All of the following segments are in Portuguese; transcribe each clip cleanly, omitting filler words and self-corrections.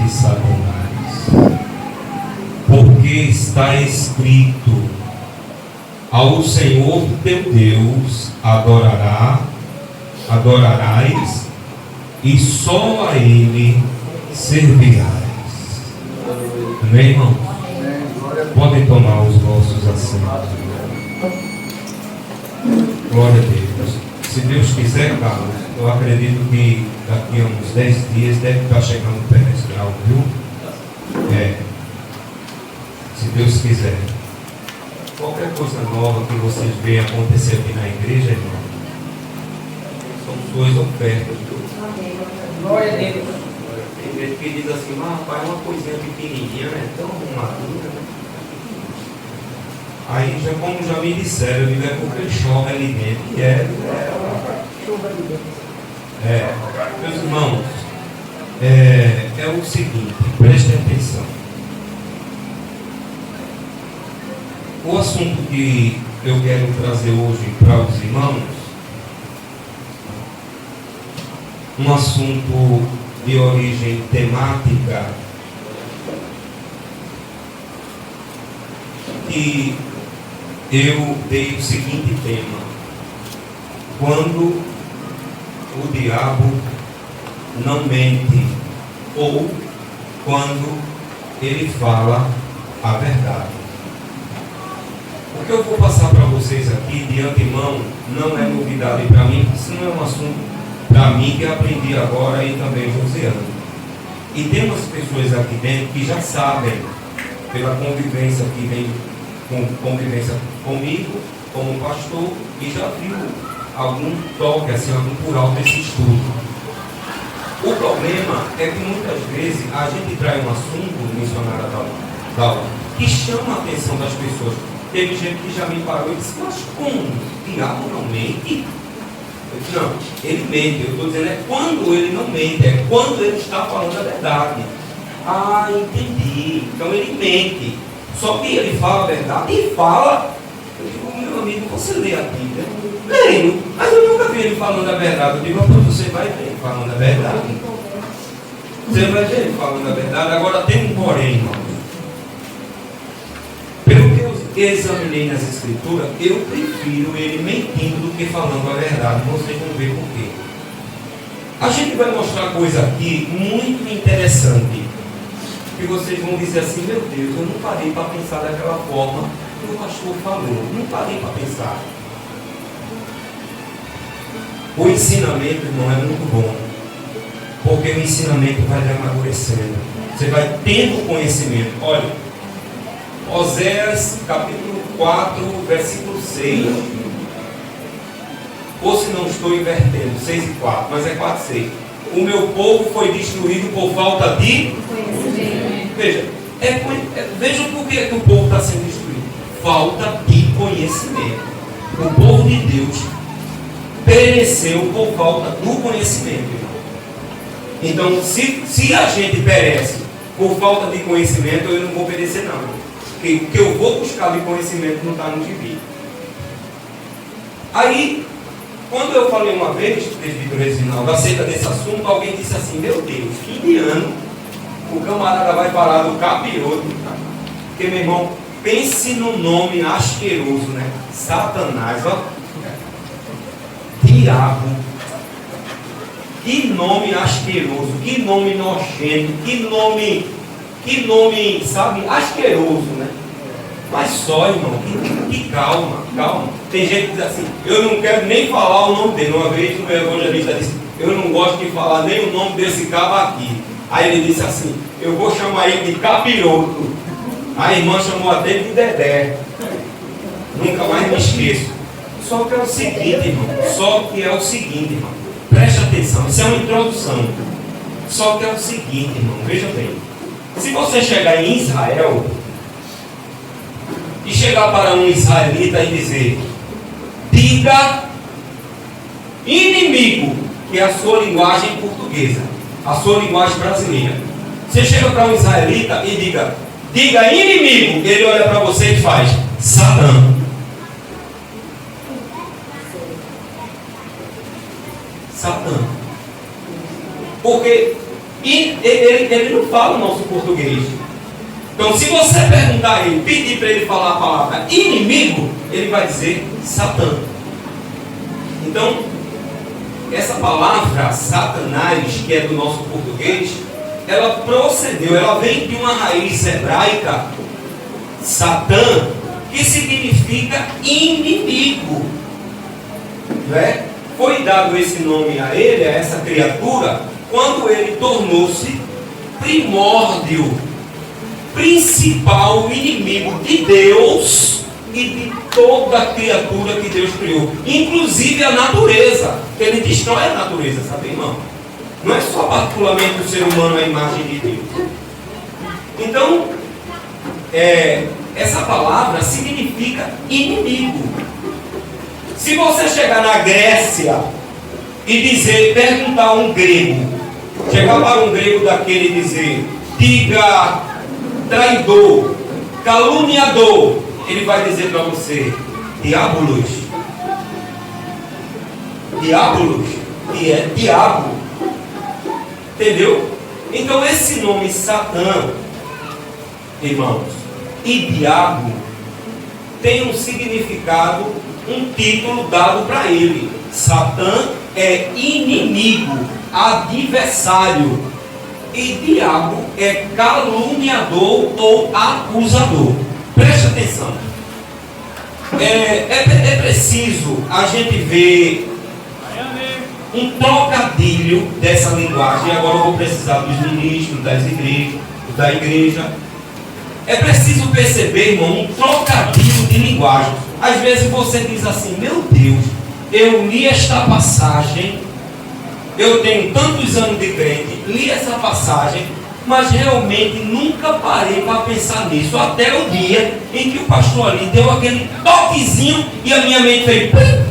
de Satanás, porque está escrito: ao Senhor teu Deus adorarás, e só a Ele servirás. Amém, irmão? Podem tomar os vossos assentos. Glória a Deus. Se Deus quiser, Carlos, eu acredito que daqui a uns 10 dias deve estar chegando o pedestral, viu? Se Deus quiser. Qualquer coisa nova que vocês veem acontecer aqui na igreja, irmão, são suas ofertas, viu? Glória a Deus. Tem gente que diz assim: rapaz, é uma coisinha pequenininha, né? Tão madura, né? Aí, como já me disseram, eu digo: é porque chove ali dentro. E meus irmãos, é o seguinte, prestem atenção. O assunto que eu quero trazer hoje para os irmãos, um assunto de origem temática, que eu dei o seguinte tema: quando o diabo não mente, ou quando ele fala a verdade. O que eu vou passar para vocês aqui de antemão não é novidade para mim, isso não é um assunto para mim que eu aprendi agora e também Josiano. E tem umas pessoas aqui dentro que já sabem, pela convivência que vem com convivência comigo, como pastor, e já viu algum toque, assim, algum plural desse estudo. O problema é que muitas vezes a gente traz um assunto, missionária da aula, que chama a atenção das pessoas. Teve gente que já me parou e disse: mas como? O diabo não mente? Eu disse: não, ele mente. Eu estou dizendo, é quando ele não mente, é quando ele está falando a verdade. Ah, entendi. Então ele mente. Só que ele fala a verdade e fala. Eu digo: meu amigo, você lê a Bíblia? Leio, mas eu nunca vi ele falando a verdade. Eu digo: você vai ver ele falando a verdade. Você vai ver ele falando a verdade. Agora tem um porém, irmão. Pelo que eu examinei nas escrituras, eu prefiro ele mentindo do que falando a verdade. Vocês vão ver por quê. A gente vai mostrar coisa aqui muito interessante, que vocês vão dizer assim: meu Deus, eu não parei para pensar daquela forma que o pastor falou. Não parei para pensar. O ensinamento, irmão, é muito bom, porque o ensinamento vai lhe amadurecendo. Você vai tendo conhecimento. Olha, Oséias capítulo 4, versículo 6. Ou se não estou invertendo, 6 e 4, mas é 4 e 6. O meu povo foi destruído por falta de conhecimento. Veja, veja por que o povo está sendo destruído. Falta de conhecimento. O povo de Deus pereceu por falta do conhecimento. Então, se a gente perece por falta de conhecimento, eu não vou perecer, não. Porque o que eu vou buscar de conhecimento não está no gibi. Aí, quando eu falei uma vez, presbítero Reginaldo, acerca desse assunto, alguém disse assim: meu Deus, fim de ano, o camarada vai falar do capiroto. Porque, meu irmão, pense no nome asqueroso, né? Satanás, ó. Diabo. Que nome asqueroso, que nome nojento, que nome, sabe, asqueroso, né? Mas só, irmão, que calma. Tem gente que diz assim: eu não quero nem falar o nome dele. Uma vez o evangelista disse: eu não gosto de falar nem o nome desse cabo aqui. Aí ele disse assim: eu vou chamar ele de capiroto. A irmã chamou até de Dedé. Nunca mais me esqueço. Só que é o seguinte, irmão. Preste atenção, isso é uma introdução. Só que é o seguinte, irmão, veja bem. Se você chegar em Israel e chegar para um israelita e dizer: diga inimigo, que é a sua linguagem portuguesa, a sua linguagem brasileira. Você chega para um israelita e diga inimigo, ele olha para você e faz Satã. Satã. Porque E ele não fala o nosso português. Então, se você perguntar a ele, pedir para ele falar a palavra inimigo, ele vai dizer Satã. Então, essa palavra Satanás, que é do nosso português, ela procedeu, ela vem de uma raiz hebraica, Satã, que significa inimigo. Né? Foi dado esse nome a ele, a essa criatura, quando ele tornou-se primórdio, principal inimigo de Deus e de toda a criatura que Deus criou, inclusive a natureza. Ele destrói a natureza, sabe, irmão? Não é só particularmente o ser humano a imagem de Deus. Então, essa palavra significa inimigo. Se você chegar na Grécia e perguntar a um grego, chegar para um grego daquele e dizer, diga traidor, caluniador, ele vai dizer para você, diabolos, que é diabo. Entendeu? Então esse nome Satã, irmãos, e diabo tem um significado, um título dado para ele. Satã é inimigo, adversário, e diabo é caluniador ou acusador. Preste atenção. É preciso a gente ver um trocadilho dessa linguagem. Agora eu vou precisar dos ministros, da igreja. É preciso perceber, irmão, um trocadilho de linguagem. Às vezes você diz assim, meu Deus, eu li esta passagem, eu tenho tantos anos de crente, li essa passagem, mas realmente nunca parei para pensar nisso, até o dia em que o pastor ali deu aquele toquezinho e a minha mente fez pum,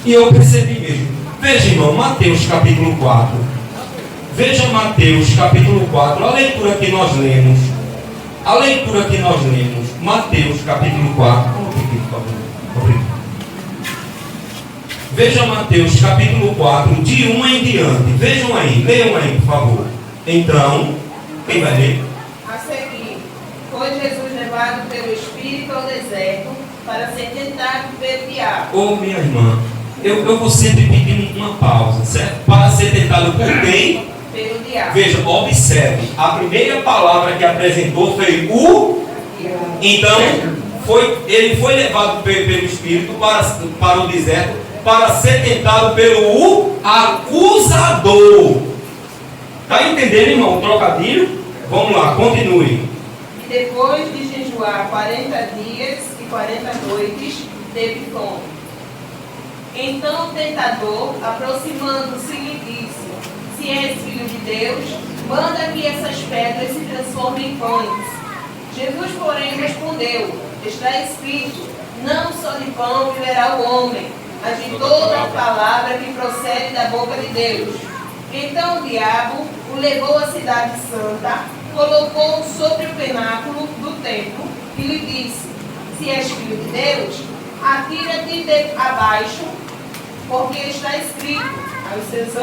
e eu percebi mesmo. Veja, irmão, Mateus capítulo 4. Veja Mateus capítulo 4, a leitura que nós lemos. Mateus capítulo 4. Obrigado. Veja Mateus capítulo 4, de 1 em diante. Vejam aí, leiam aí, por favor. Então, quem vai ler? A seguir, foi Jesus levado pelo Espírito ao deserto para ser tentado pelo diabo. Ô, minha irmã, eu vou sempre pedir uma pausa, certo? Para ser tentado por quem? Pelo diabo. Veja, observe. A primeira palavra que apresentou foi o. Então, ele foi levado pelo Espírito para o deserto para ser tentado pelo acusador. Está entendendo, irmão, o trocadilho? Vamos lá, continue. E depois de jejuar 40 dias e 40 noites, teve fome. Então o tentador, aproximando-se, lhe disse, se és filho de Deus, manda que essas pedras se transformem em pães. Jesus, porém, respondeu, está escrito, não só de pão viverá o homem, mas de toda a palavra que procede da boca de Deus. Então o diabo o levou à cidade santa, colocou-o sobre o pináculo do templo e lhe disse, se és filho de Deus, atira-te abaixo, porque está escrito, aos seus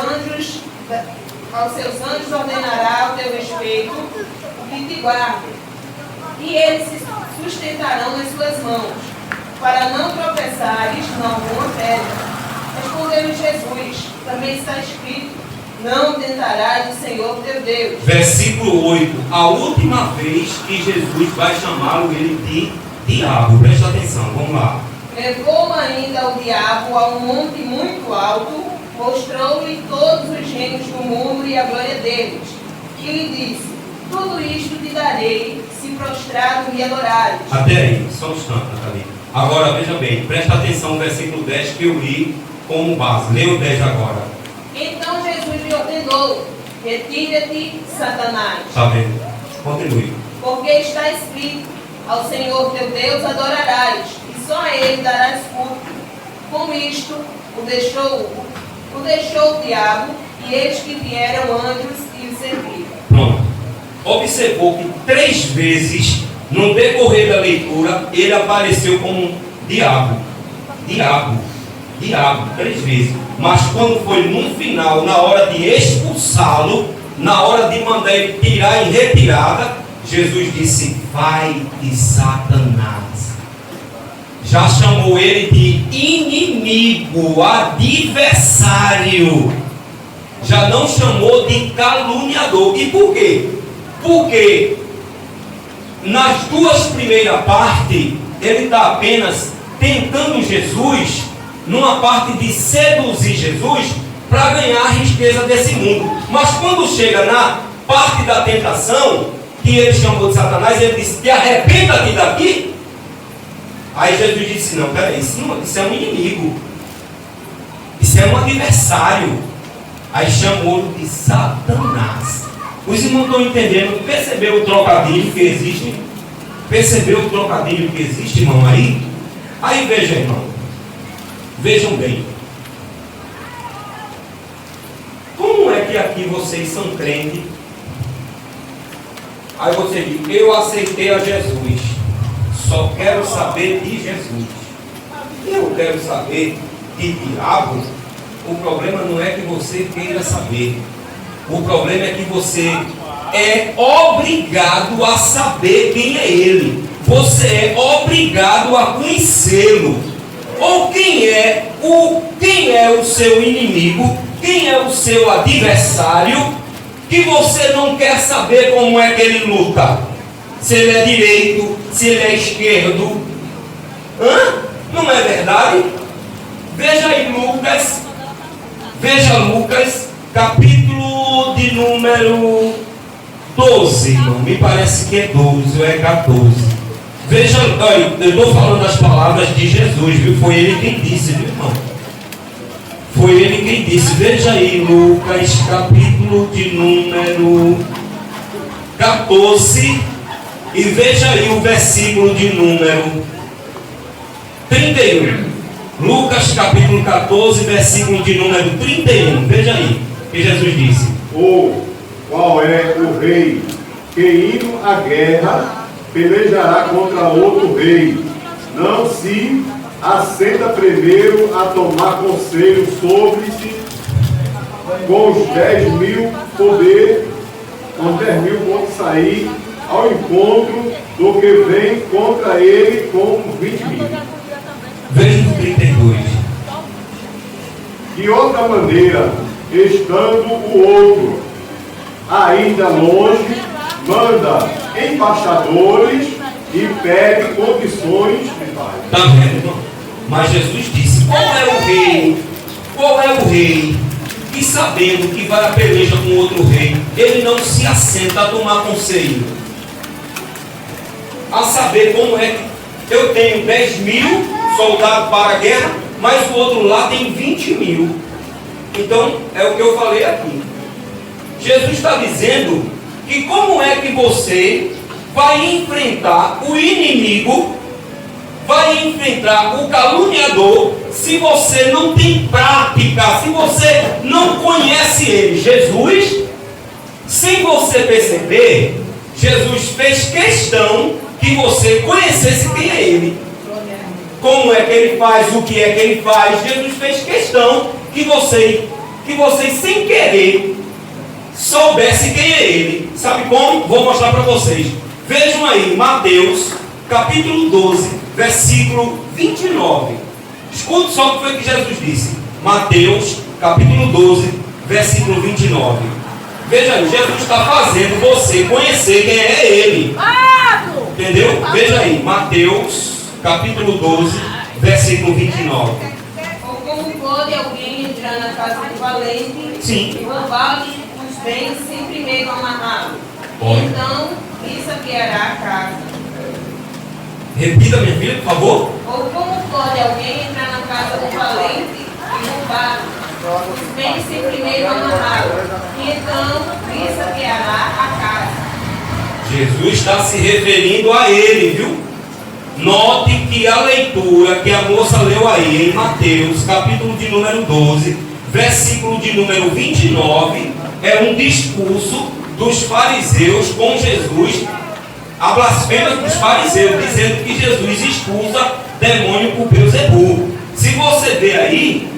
anjos ordenará ao teu respeito que te guardem, e eles se sustentarão nas suas mãos, para não tropeçares em alguma pedra. Respondeu-lhe Jesus, também está escrito, não tentarás o Senhor teu Deus. Versículo 8, a última vez que Jesus vai chamá-lo ele de diabo. Presta atenção, vamos lá. Levou ainda o diabo a um monte muito alto, mostrou-lhe todos os reinos do mundo e a glória deles, e lhe disse, tudo isto te darei, se prostrado me adorares. Até aí, só um instante, Natália. Agora veja bem, presta atenção no versículo 10 que eu li como base. Leia o 10 agora. Então Jesus lhe ordenou, retira-te, Satanás. Está vendo? Continue. Porque está escrito, ao Senhor teu Deus adorarás, e só a Ele darás culto. Com isto, o deixou o diabo, e eis que vieram anjos e o serviram. Pronto. Observou que 3 vezes, no decorrer da leitura, ele apareceu como diabo. Diabo. 3 vezes. Mas quando foi no final, na hora de expulsá-lo, na hora de mandar ele tirar em retirada, Jesus disse: vai de Satanás. Já chamou ele de inimigo, adversário. Já não chamou de caluniador. E por quê? Porque nas duas primeiras partes, ele está apenas tentando Jesus, numa parte de seduzir Jesus, para ganhar a riqueza desse mundo. Mas quando chega na parte da tentação, que ele chamou de Satanás, ele disse: te arrependa-te daqui. Aí Jesus disse: não, peraí, isso é um inimigo, isso é um adversário. Aí chamou de Satanás. Os irmãos estão entendendo? Percebeu o trocadilho que existe? Percebeu o trocadilho que existe, irmão, aí? Aí veja, irmão, vejam bem. Como é que aqui vocês são crentes? Aí você diz: eu aceitei a Jesus, só quero saber de Jesus. Eu quero saber de diabo. O problema não é que você queira saber. O problema é que você é obrigado a saber quem é ele. Você é obrigado a conhecê-lo. Ou quem é o seu inimigo, quem é o seu adversário, que você não quer saber como é que ele luta. Se ele é direito, se ele é esquerdo. Não é verdade? Veja aí Lucas. Veja Lucas, capítulo de número 12, irmão. Me parece que é 12 ou é 14. Veja, eu estou falando as palavras de Jesus, viu? Foi ele quem disse, viu, irmão? Foi ele quem disse. Veja aí Lucas, capítulo de número 14. E veja aí o versículo de número 31. Lucas capítulo 14, versículo de número 31. Veja aí o que Jesus disse: ou qual é o rei que indo à guerra pelejará contra outro rei, não se assenta primeiro a tomar conselho sobre-se com os 10.000 poder, com 10.000 pode sair ao encontro do que vem contra ele com 20.000. Veja o 32. De outra maneira, estando o outro ainda longe, manda embaixadores e pede condições de paz. Está vendo, irmão? Mas Jesus disse: qual é o rei? Qual é o rei que, sabendo que vai a peleja com outro rei, ele não se assenta a tomar conselho? A saber como é que eu tenho 10.000 soldados para a guerra, mas o outro lá tem 20.000. Então, é o que eu falei aqui. Jesus está dizendo que como é que você vai enfrentar o inimigo, vai enfrentar o caluniador, se você não tem prática, se você não conhece ele. Jesus, sem você perceber, Jesus fez questão que você conhecesse quem é ele. Como é que ele faz, o que é que ele faz. Jesus fez questão que vocês sem querer soubessem quem é ele. Sabe como? Vou mostrar para vocês. Vejam aí, Mateus, capítulo 12, versículo 29. Escute só o que foi que Jesus disse. Mateus, capítulo 12, versículo 29. Veja aí, Jesus está fazendo você conhecer quem é ele. Entendeu? Veja aí, Mateus, capítulo 12, versículo 29. Ou como pode alguém entrar na casa do valente e roubar-lhe os bens sem primeiro amarrá-lo? Então, isso saqueará a casa. Repita, minha filha, por favor. Ou como pode alguém entrar na casa do valente e roubar os bens sem primeiro amarrá-lo? Então, isso saqueará a casa. Jesus está se referindo a ele, viu? Note que a leitura que a moça leu aí em Mateus, capítulo de número 12, versículo de número 29, é um discurso dos fariseus com Jesus, a blasfêmia dos fariseus, dizendo que Jesus expulsa demônio por Beelzebul. Se você ver aí,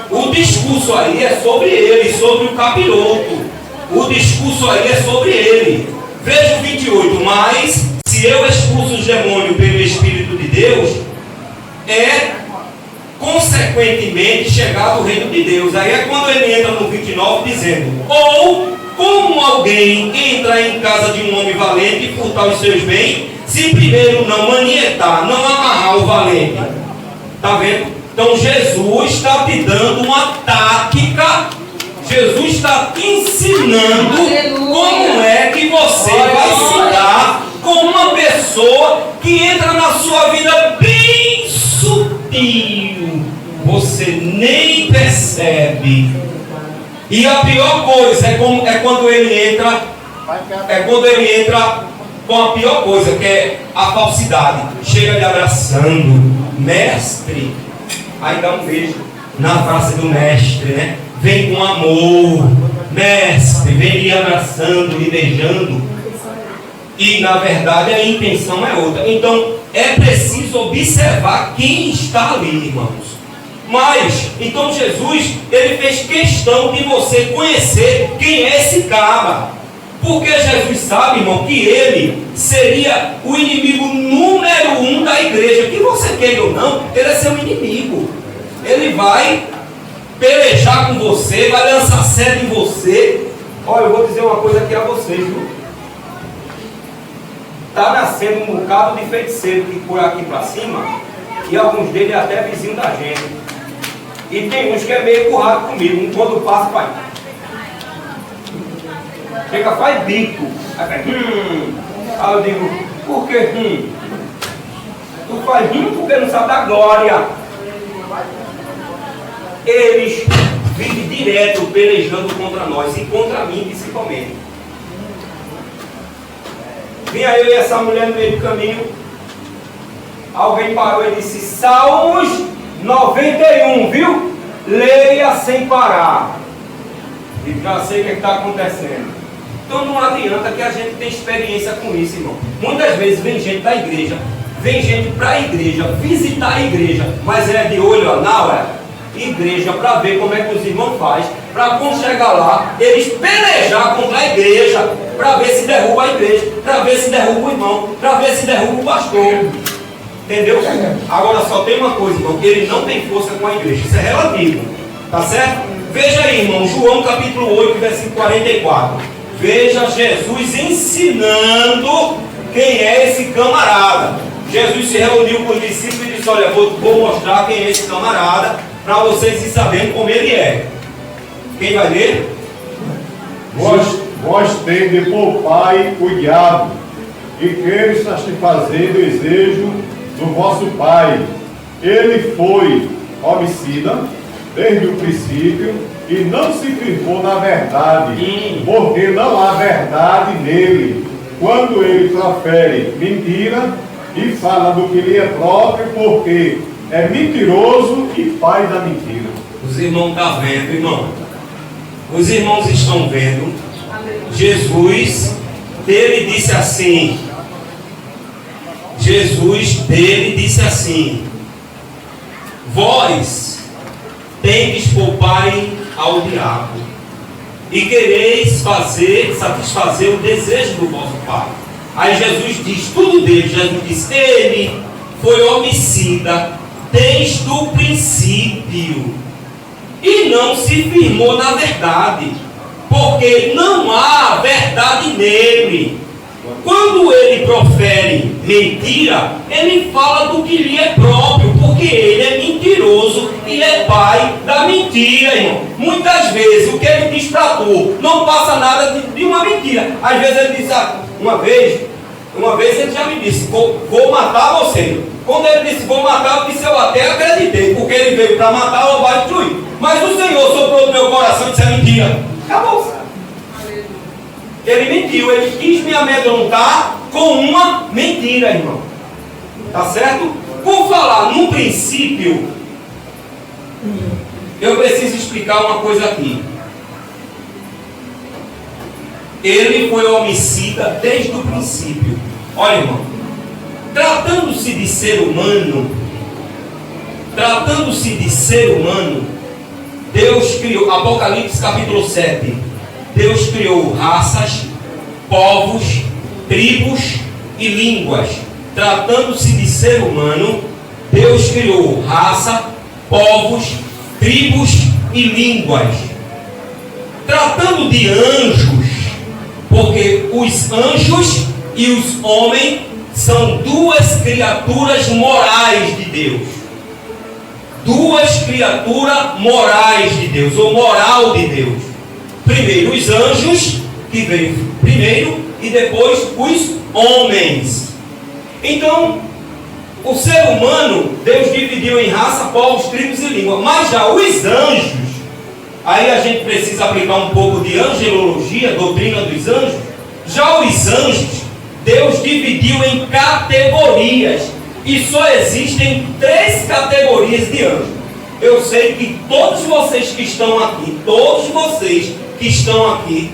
o discurso aí é sobre ele, sobre o capiroto. O discurso aí é sobre ele. Veja o 28. Mas se eu expulso os demônios pelo Espírito de Deus, é consequentemente chegado o reino de Deus. Aí é quando ele entra no 29 dizendo: ou como alguém entra em casa de um homem valente e furtar os seus bens, se primeiro não manietar, não amarrar o valente. Está vendo? Então Jesus está te dando uma tática. Jesus está te ensinando como é que você vai se dar com uma pessoa que entra na sua vida bem sutil. Você nem percebe. E a pior coisa é quando ele entra. É quando ele entra com a pior coisa, que é a falsidade. Chega lhe abraçando, mestre. Aí dá um beijo na face do mestre, né? Vem com amor, mestre, vem lhe abraçando, lhe beijando. E na verdade a intenção é outra. Então é preciso observar quem está ali, irmãos. Mas, então Jesus, ele fez questão de você conhecer quem é esse cara. Porque Jesus sabe, irmão, que ele seria o inimigo número 1 da igreja. Que você queira ou não, ele é seu inimigo. Ele vai pelejar com você, vai lançar sede em você. Olha, eu vou dizer uma coisa aqui a vocês, viu? Está nascendo um bocado de feiticeiro que por aqui para cima, e alguns deles até vizinho da gente. E tem uns que é meio currado comigo, quando passa, pai. Chega, faz bico. Aí faz, Aí eu digo, por que Tu faz porque não sabe da glória. Eles vivem direto pelejando contra nós e contra mim principalmente. Vinha eu e essa mulher no meio do caminho. Alguém parou e disse: Salmos 91, viu? Leia sem parar. E já sei o que está acontecendo. Então não adianta que a gente tenha experiência com isso, irmão. Muitas vezes vem gente da igreja, vem gente para a igreja, visitar a igreja, mas é de olho na hora. Igreja para ver como é que os irmãos fazem, para quando chegar lá, eles pelejar contra a igreja, para ver se derruba a igreja, para ver se derruba o irmão, para ver se derruba o pastor. Entendeu? Agora só tem uma coisa, irmão, ele não tem força com a igreja, isso é relativo, tá certo? Veja aí, irmão, João capítulo 8, versículo 44. Veja Jesus ensinando quem é esse camarada. Jesus se reuniu com os discípulos e disse: olha, vou mostrar quem é esse camarada, para vocês ir sabendo como ele é. Quem vai ler? Vós tendes por pai o diabo, e queres satisfazer o desejo do vosso pai. Ele foi homicida desde o princípio e não se firmou na verdade, porque não há verdade nele. Quando ele profere mentira e fala do que lhe é próprio, porque é mentiroso e pai da mentira. Os irmãos estão vendo, irmão? Os irmãos estão vendo? Jesus, ele disse assim. Jesus dele disse assim: vós tendes por pai ao diabo, e quereis satisfazer o desejo do vosso pai. Aí Jesus diz tudo dele. Jesus diz: ele foi homicida desde o princípio e não se firmou na verdade, porque não há verdade nele. Quando ele profere mentira, ele fala do que lhe é próprio, porque ele é mentiroso e é pai da mentira, irmão. Muitas vezes o que ele diz para tu não passa nada de uma mentira. Às vezes ele diz: uma vez ele já me disse: vou matar você. Quando ele disse vou matar, eu disse: eu até acreditei, porque ele veio para matar, roubar e destruir. Mas o Senhor soprou no meu coração e disse: é mentira. Acabou. Ele mentiu, ele quis me amedrontar com uma mentira, irmão. Tá certo? Por falar no princípio, eu preciso explicar uma coisa aqui. Ele foi homicida desde o princípio. Olha, irmão, tratando-se de ser humano, Deus criou, Apocalipse capítulo 7. Deus criou raças, povos, tribos e línguas. Tratando-se de ser humano, Deus criou raça, povos, tribos e línguas. Tratando de anjos, porque os anjos e os homens são duas criaturas morais de Deus. Duas criaturas morais de Deus, ou moral de Deus. Primeiro os anjos, que veio primeiro, e depois os homens. Então, o ser humano, Deus dividiu em raça, povos, tribos e língua. Mas já os anjos, aí a gente precisa aplicar um pouco de angelologia, doutrina dos anjos. Já os anjos, Deus dividiu em categorias. E só existem 3 categorias de anjos. Eu sei que todos vocês que estão aqui,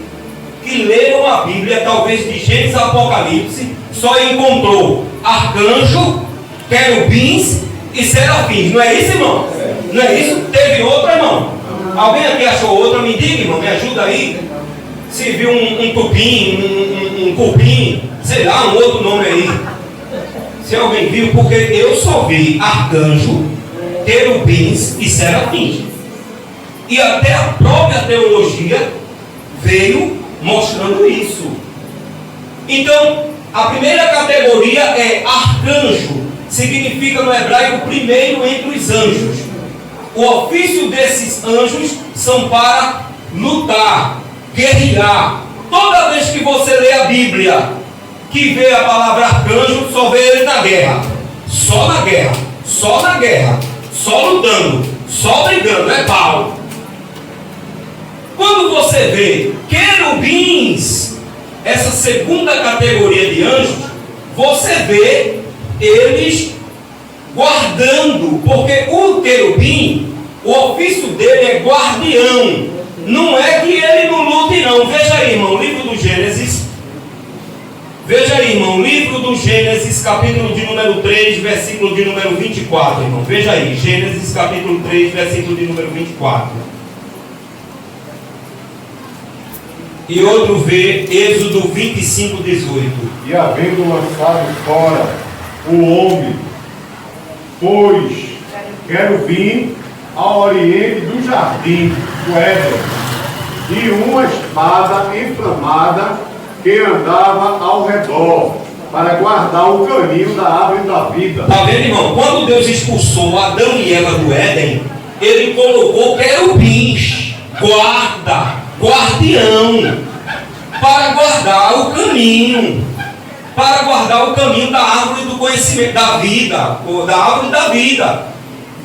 que leram a Bíblia, talvez de Gênesis a Apocalipse, só encontrou arcanjo, querubins e serafins. Não é isso, irmão? Não é isso? Teve outra, irmão? Alguém aqui achou outra? Me diga, irmão, me ajuda aí. Se viu um tupim, um cupim, sei lá, um outro nome aí. Se alguém viu, porque eu só vi arcanjo, querubins e serafins. E até a própria teologia veio mostrando isso. Então, a primeira categoria é arcanjo. Significa no hebraico primeiro entre os anjos. O ofício desses anjos são para lutar, guerrear. Toda vez que você lê a Bíblia, que vê a palavra arcanjo, só vê ele na guerra. Só na guerra. Só na guerra. Só lutando. Só brigando. É pau. Quando você vê querubins, essa segunda categoria de anjos, você vê eles guardando. Porque o querubim, o ofício dele é guardião. Não é que ele não lute, não. Veja aí, irmão, livro do Gênesis. Veja aí, irmão, livro do Gênesis, capítulo de número 3, versículo de número 24, irmão. Veja aí, Gênesis, capítulo 3, versículo de número 24. E outro vê, Êxodo 25, 18. E havendo lançado fora o homem, pôs querubim ao oriente do jardim do Éden, e uma espada inflamada que andava ao redor, para guardar o caminho da árvore da vida. Está vendo, irmão? Quando Deus expulsou Adão e Eva do Éden, ele colocou querubins, guarda, guardião, para guardar o caminho, da árvore do conhecimento, da vida, ou da árvore da vida.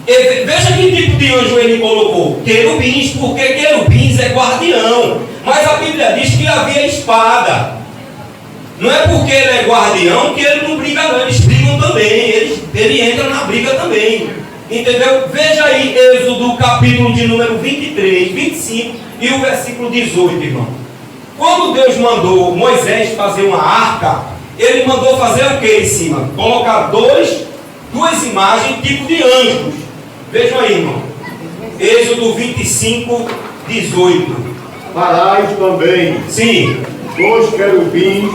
Veja que tipo de anjo ele colocou: querubins, porque querubins é guardião. Mas a Bíblia diz que havia espada. Não é porque ele é guardião que ele não briga, não. Eles brigam também, ele entra na briga também. Entendeu? Veja aí Êxodo capítulo de número 23, 25 e o versículo 18, irmão. Quando Deus mandou Moisés fazer uma arca, ele mandou fazer o que em cima? Colocar duas imagens tipo de anjos. Vejam aí, irmão. Êxodo 25, 18. Farás também Sim. 2 querubins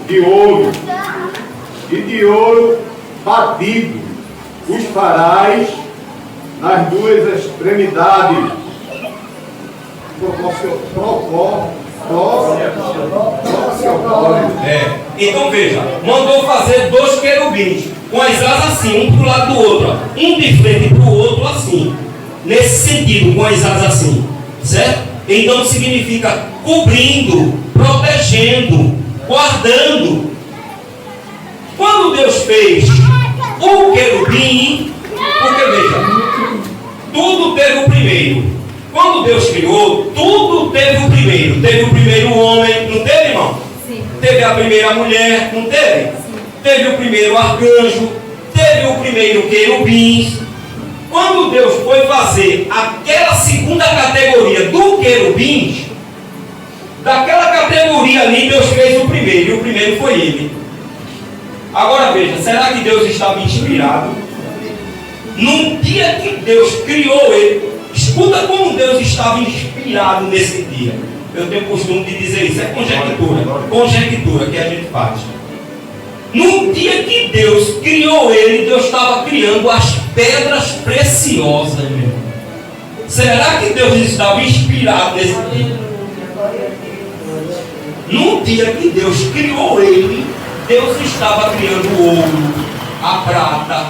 de ouro, e de ouro batido. Os farás nas 2 extremidades. Então veja, mandou fazer 2 querubins com as asas assim, um para o lado do outro, ó. Um de frente para o outro assim, nesse sentido, com as asas assim, certo? Então significa cobrindo, protegendo, guardando. Quando Deus fez o querubim, porque veja, tudo teve o primeiro. Quando Deus criou, tudo teve o primeiro. Teve o primeiro homem, não teve, irmão? Sim. Teve a primeira mulher, não teve? Sim. Teve o primeiro arcanjo, teve o primeiro querubim. Quando Deus foi fazer aquela segunda categoria do querubim, daquela categoria ali Deus fez o primeiro, e o primeiro foi ele. Agora veja, será que Deus estava inspirado? Num dia que Deus criou ele, escuta como Deus estava inspirado nesse dia. Eu tenho o costume de dizer isso. É conjectura que a gente faz. No dia que Deus criou ele, Deus estava criando as pedras preciosas, meu irmão. Será que Deus estava inspirado nesse dia? No dia que Deus criou ele, Deus estava criando o ouro, a prata,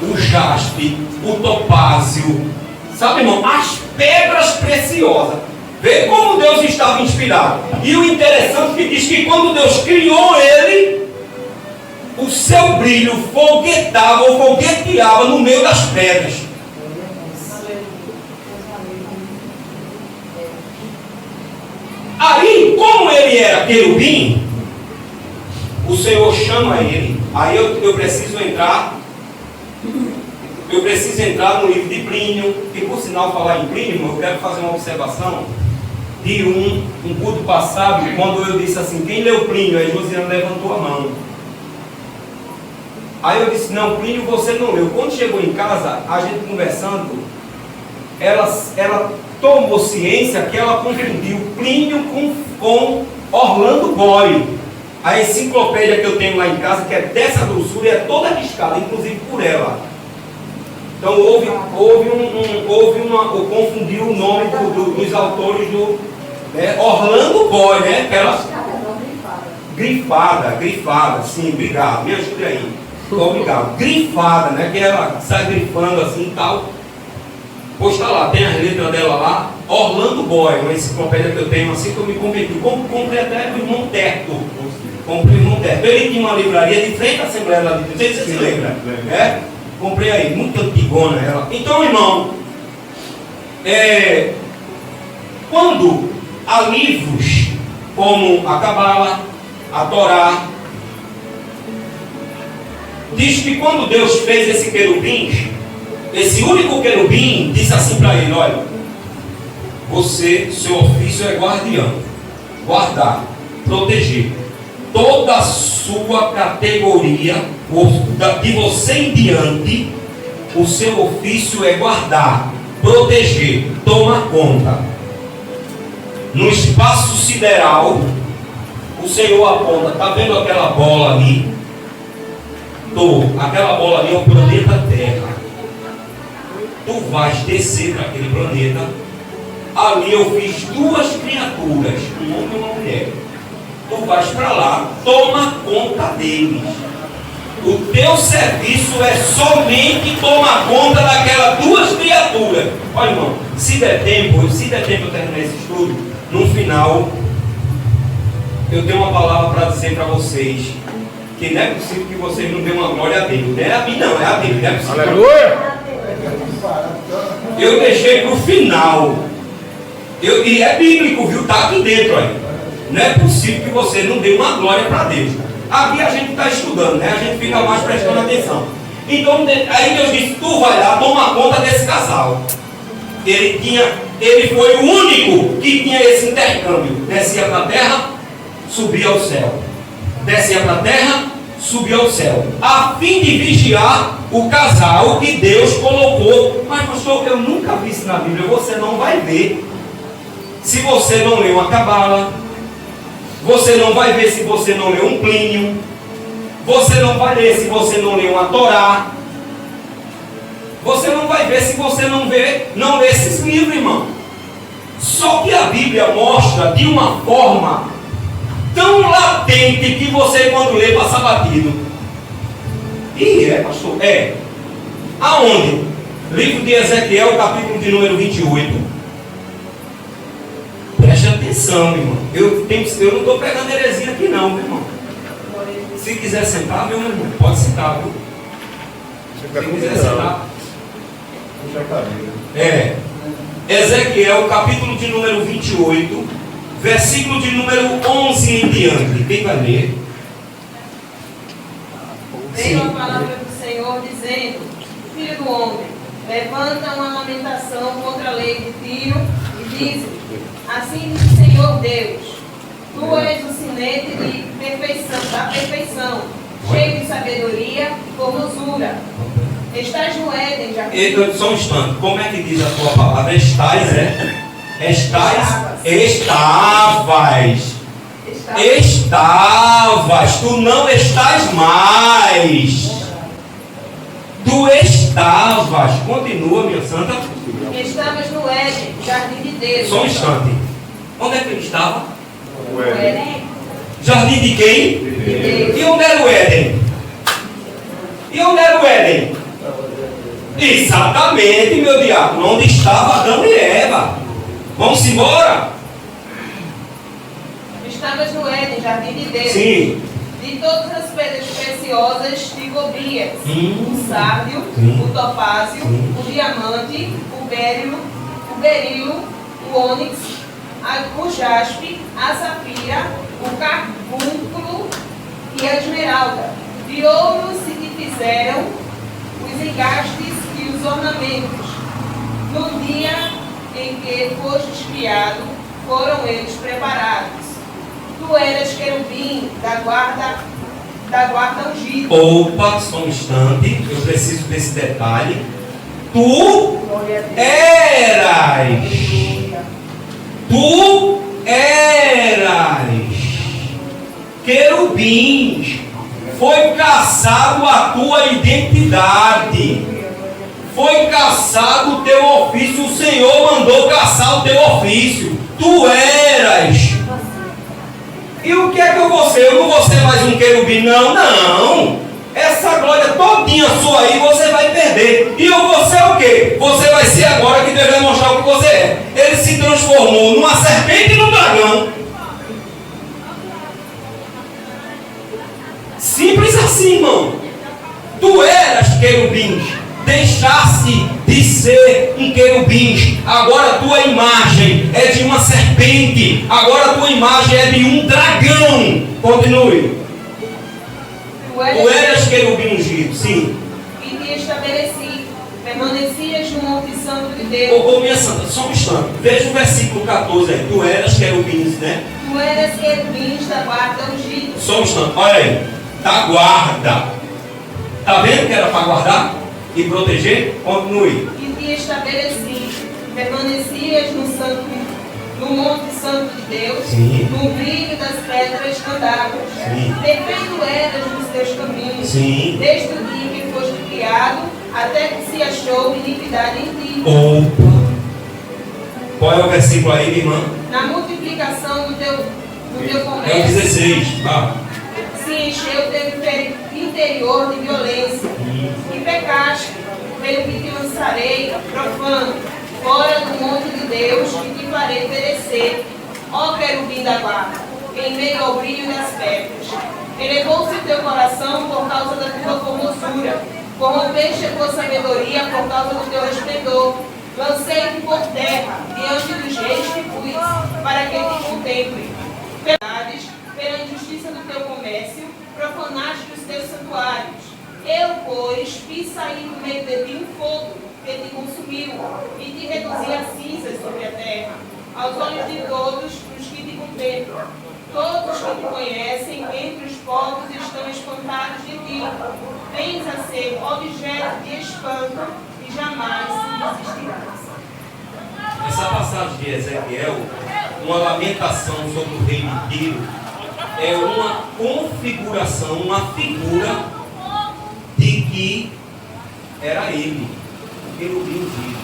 o jaspe, o topázio. Sabe, irmão? As pedras preciosas. Vê como Deus estava inspirado. E o interessante é que diz que quando Deus criou ele, o seu brilho fogueava ou fogueteava no meio das pedras. Aí, como ele era querubim, o Senhor chama ele. Aí eu preciso entrar no livro de Plínio. E por sinal, falar em Plínio, eu quero fazer uma observação de um culto passado, quando eu disse assim, quem leu Plínio? Aí Josiana levantou a mão. Aí eu disse, não, Plínio você não leu. Quando chegou em casa, a gente conversando, ela tomou ciência que ela confundiu Plínio com Orlando Boyle. A enciclopédia que eu tenho lá em casa, que é dessa grossura, é toda riscada, inclusive por ela. Então confundiu o nome dos autores do Orlando Boyle, né? Aquela grifada, sim, obrigado, me ajude aí. Obrigado. Grifada, né? Que ela sai grifando assim e tal. Pois está lá, tem as letras dela lá. Orlando Boyle, uma enciclopédia que eu tenho assim que eu me converti. Comprei até o irmão Terto. Comprei o irmão Terto. Ele tinha uma livraria de frente à Assembleia lá de Deus. Não sei se você se lembra. Comprei aí, muito antigona ela. Então, irmão, quando há livros como a Cabala, a Torá, diz que quando Deus fez esse querubim, esse único querubim, disse assim para ele, olha, seu ofício é guardião, guardar, proteger. Toda a sua categoria, de você em diante, o seu ofício é guardar, proteger, tomar conta. No espaço sideral, o Senhor aponta, está vendo aquela bola ali? Aquela bola ali é o planeta Terra. Tu vais descer para aquele planeta. Ali eu fiz duas criaturas, um homem e uma mulher. Tu vais para lá, toma conta deles. O teu serviço é somente tomar conta daquelas duas criaturas. Olha, irmão, se der tempo eu terminar esse estudo, no final eu tenho uma palavra para dizer para vocês. Que não é possível que vocês não dêem uma glória a Deus. Não é a mim não, é a Deus. Não é possível. Aleluia! Eu deixei para o final. E é bíblico, viu? Está aqui dentro aí. Não é possível que você não dê uma glória para Deus. Aqui a gente está estudando, né? A gente fica mais prestando atenção. Então, aí Deus disse, tu vai lá, toma conta desse casal. Ele foi o único que tinha esse intercâmbio. Descia para a terra, subia ao céu. Descia para a terra, subiu ao céu, a fim de vigiar o casal que Deus colocou. Mas pastor, eu nunca vi isso na Bíblia. Você não vai ver se você não leu uma Cabala, você não vai ver se você não leu um Plínio, você não vai ler se você não leu uma Torá, você não vai ver se você não lê esses livros, irmão. Só que a Bíblia mostra de uma forma tão latente que você, quando lê, passa batido. E pastor, aonde? Livro de Ezequiel, capítulo de número 28. Preste atenção, irmão. Eu não estou pegando heresia aqui não, meu irmão. Se quiser sentar, meu irmão, pode sentar, viu? Se quiser sentar. Ezequiel, capítulo de número 28, versículo de número 11 em diante. Quem vai ler? Veio a palavra do Senhor dizendo: Filho do homem, levanta uma lamentação contra a lei de Tiro e diz: assim diz o Senhor Deus, tu és o sinete de perfeição, da perfeição, cheio de sabedoria e formosura. Estás no Éden, Jacó. Só um instante, como é que diz a tua palavra? Estás, Estavas, tu não estás mais. Tu estavas, continua, minha santa. Estavas no Éden, jardim de Deus. Só um instante. Onde é que ele estava? O Éden. Jardim de quem? De Deus. E onde era o Éden? E onde era o Éden? Exatamente, meu diabo. Onde estava Adão e Eva? Vamos embora? Estavas no Éden, jardim de Deus. Sim. De todas as pedras preciosas te cobrias. O sárdio, Sim. o topázio, Sim. o diamante, o berilo, o ônix, o jaspe, a safira, o carbúnculo e a esmeralda. De ouro se te fizeram os engastes e os ornamentos. No dia em que fostes criado, foram eles preparados. Tu eras querubim da guarda ungida. Opa, só um instante. Eu preciso desse detalhe. Tu eras querubins. Foi caçado a tua identidade. Foi caçado o teu ofício. O Senhor mandou caçar o teu ofício. Tu eras. E o que é que eu vou ser? Eu não vou ser mais um querubim, não. Essa glória todinha sua aí você vai perder. E eu vou ser o quê? Você vai ser agora que Deus vai mostrar o que você é. Ele se transformou numa serpente e num dragão. Simples assim, irmão. Tu eras querubim. Deixasse de ser um querubim. Agora a tua imagem é de uma serpente. Agora a tua imagem é de um dragão. Continue. Tu eras querubim ungido, sim. E te estabeleci. Permanecias no Monte Santo de Deus. Ô minha santa, só um instante. Veja o versículo 14 aí. Tu eras querubins, né? Tu eras querubins da guarda ungida. Só um instante. Olha aí. Da guarda. Tá vendo que era para guardar e proteger? Continue. E te estabeleci. Permanecias no Monte Santo de Deus. Sim. No brilho das pedras andavas. Sim. Perfeito eras nos teus caminhos. Sim. Desde o dia que foste criado, até que se achou iniquidade em ti. Opa. Qual é o versículo aí, minha irmã? Na multiplicação do teu É o comércio, 16. Ah. se encheu teu interior de violência. E pecaste, pelo que te lançarei, profano, fora do monte de Deus, e te farei perecer, ó querubim da guarda, em meio ao brilho das pedras. Elevou-se o teu coração por causa da tua formosura, corrompeste a tua sabedoria por causa do teu resplendor. Lancei-te por terra, diante dos reis que fui, para que te contemple. Pela injustiça do teu comércio, profanaste os teus santuários. Eu, pois, fiz sair do meio de ti um fogo que te consumiu e te reduzi a cinzas sobre a terra, aos olhos de todos os que te contemplam. Todos os que te conhecem entre os povos estão espantados de ti. Vens a ser objeto de espanto e jamais subsistirás. Essa passagem de Ezequiel, uma lamentação sobre o rei de Tiro, é uma configuração, uma figura de que era ele, o querubim ungido.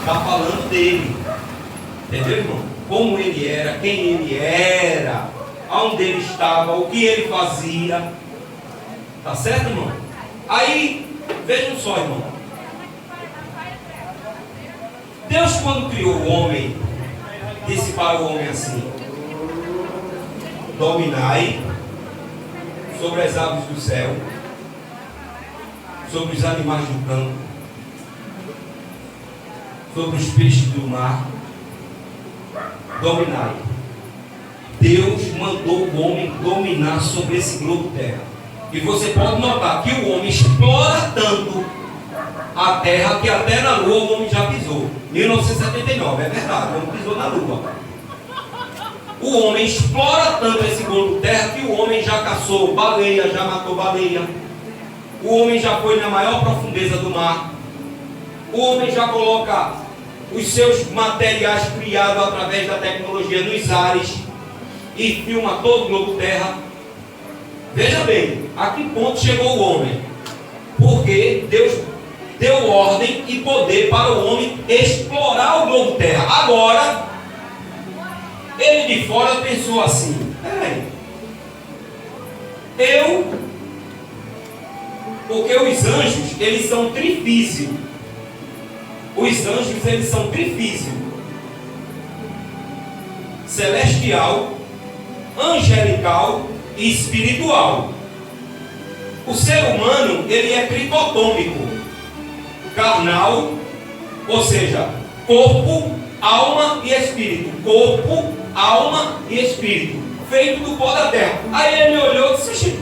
Está falando dele. Entendeu, irmão? Como ele era, quem ele era, aonde ele estava, o que ele fazia. Tá certo, irmão? Aí, vejam só, irmão. Deus, quando criou o homem, disse para o homem assim: dominai sobre as aves do céu, sobre os animais do campo, sobre os peixes do mar. Dominai. Deus mandou o homem dominar sobre esse globo terra. E você pode notar que o homem explora tanto a terra que até na lua o homem já pisou. 1979, é verdade, o homem pisou na lua. O homem explora tanto esse globo terra que o homem já caçou baleia, já matou baleia. O homem já foi na maior profundeza do mar. O homem já coloca os seus materiais criados através da tecnologia nos ares e filma todo o globo terra. Veja bem, a que ponto chegou o homem? Porque Deus deu ordem e poder para o homem explorar o globo terra. Agora, ele de fora pensou assim: porque os anjos, eles são trifísios. Os anjos, eles são trifísios: celestial, angelical e espiritual. O ser humano, ele é tricotômico, carnal, ou seja, corpo, alma e espírito. Corpo, alma e espírito, feito do pó da terra. Aí ele olhou e disse: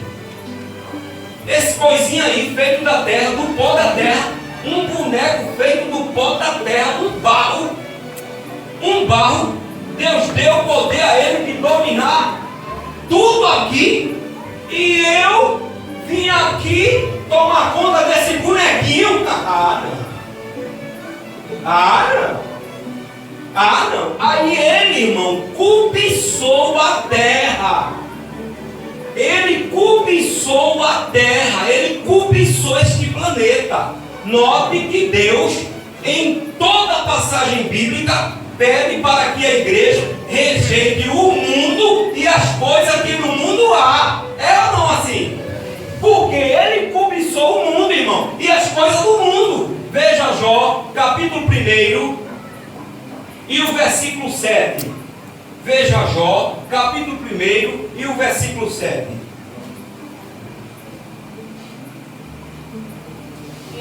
esse coisinha aí, feito da terra, do pó da terra, um boneco feito do pó da terra, um barro, Deus deu poder a ele de dominar tudo aqui, e eu vim aqui tomar conta desse bonequinho. Não. Aí ele, irmão, cobiçou a terra. Ele cobiçou a terra. Ele cobiçou este planeta. Note que Deus, em toda a passagem bíblica, pede para que a igreja rejeite o mundo e as coisas que no mundo há. É ou não assim? Porque ele cobiçou o mundo, irmão, e as coisas do mundo. Veja Jó, capítulo 1 e o versículo 7. Veja Jó, capítulo 1 e o versículo 7.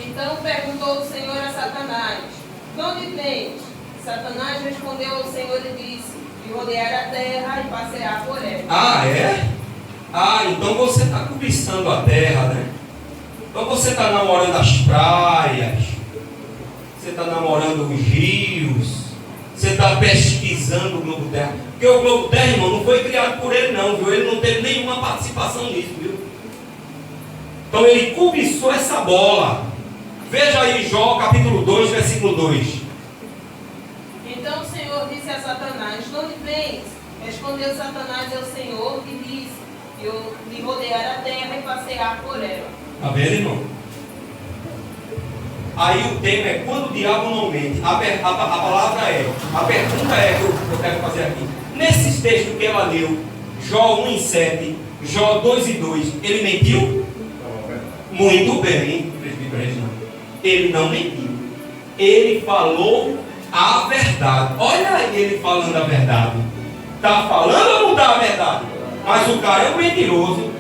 Então perguntou o Senhor a Satanás: de onde vens? Satanás respondeu ao Senhor e disse: de rodear a terra e passear por ela. Ah, é? Então você está cobiçando a terra, né? Então você está namorando as praias, você está namorando os rios, você está pesquisando o globo terra. Porque o globo terra, irmão, não foi criado por ele não, viu? Ele não teve nenhuma participação nisso, viu? Então ele cobiçou essa bola. Veja aí Jó, capítulo 2, versículo 2. Então o Senhor disse a Satanás: de onde vens? Respondeu Satanás ao Senhor e disse: de rodear a terra e passear por ela. Está vendo, irmão? Aí o tema é quando o diabo não mente. A palavra é, a pergunta é que eu quero fazer aqui. Nesses textos que ela leu, Jó 1:7, Jó 2:2, ele mentiu? Muito bem, presbítero Reginaldo. Ele não mentiu. Ele falou a verdade. Olha ele falando a verdade. Está falando ou não está a verdade? Mas o cara é um mentiroso.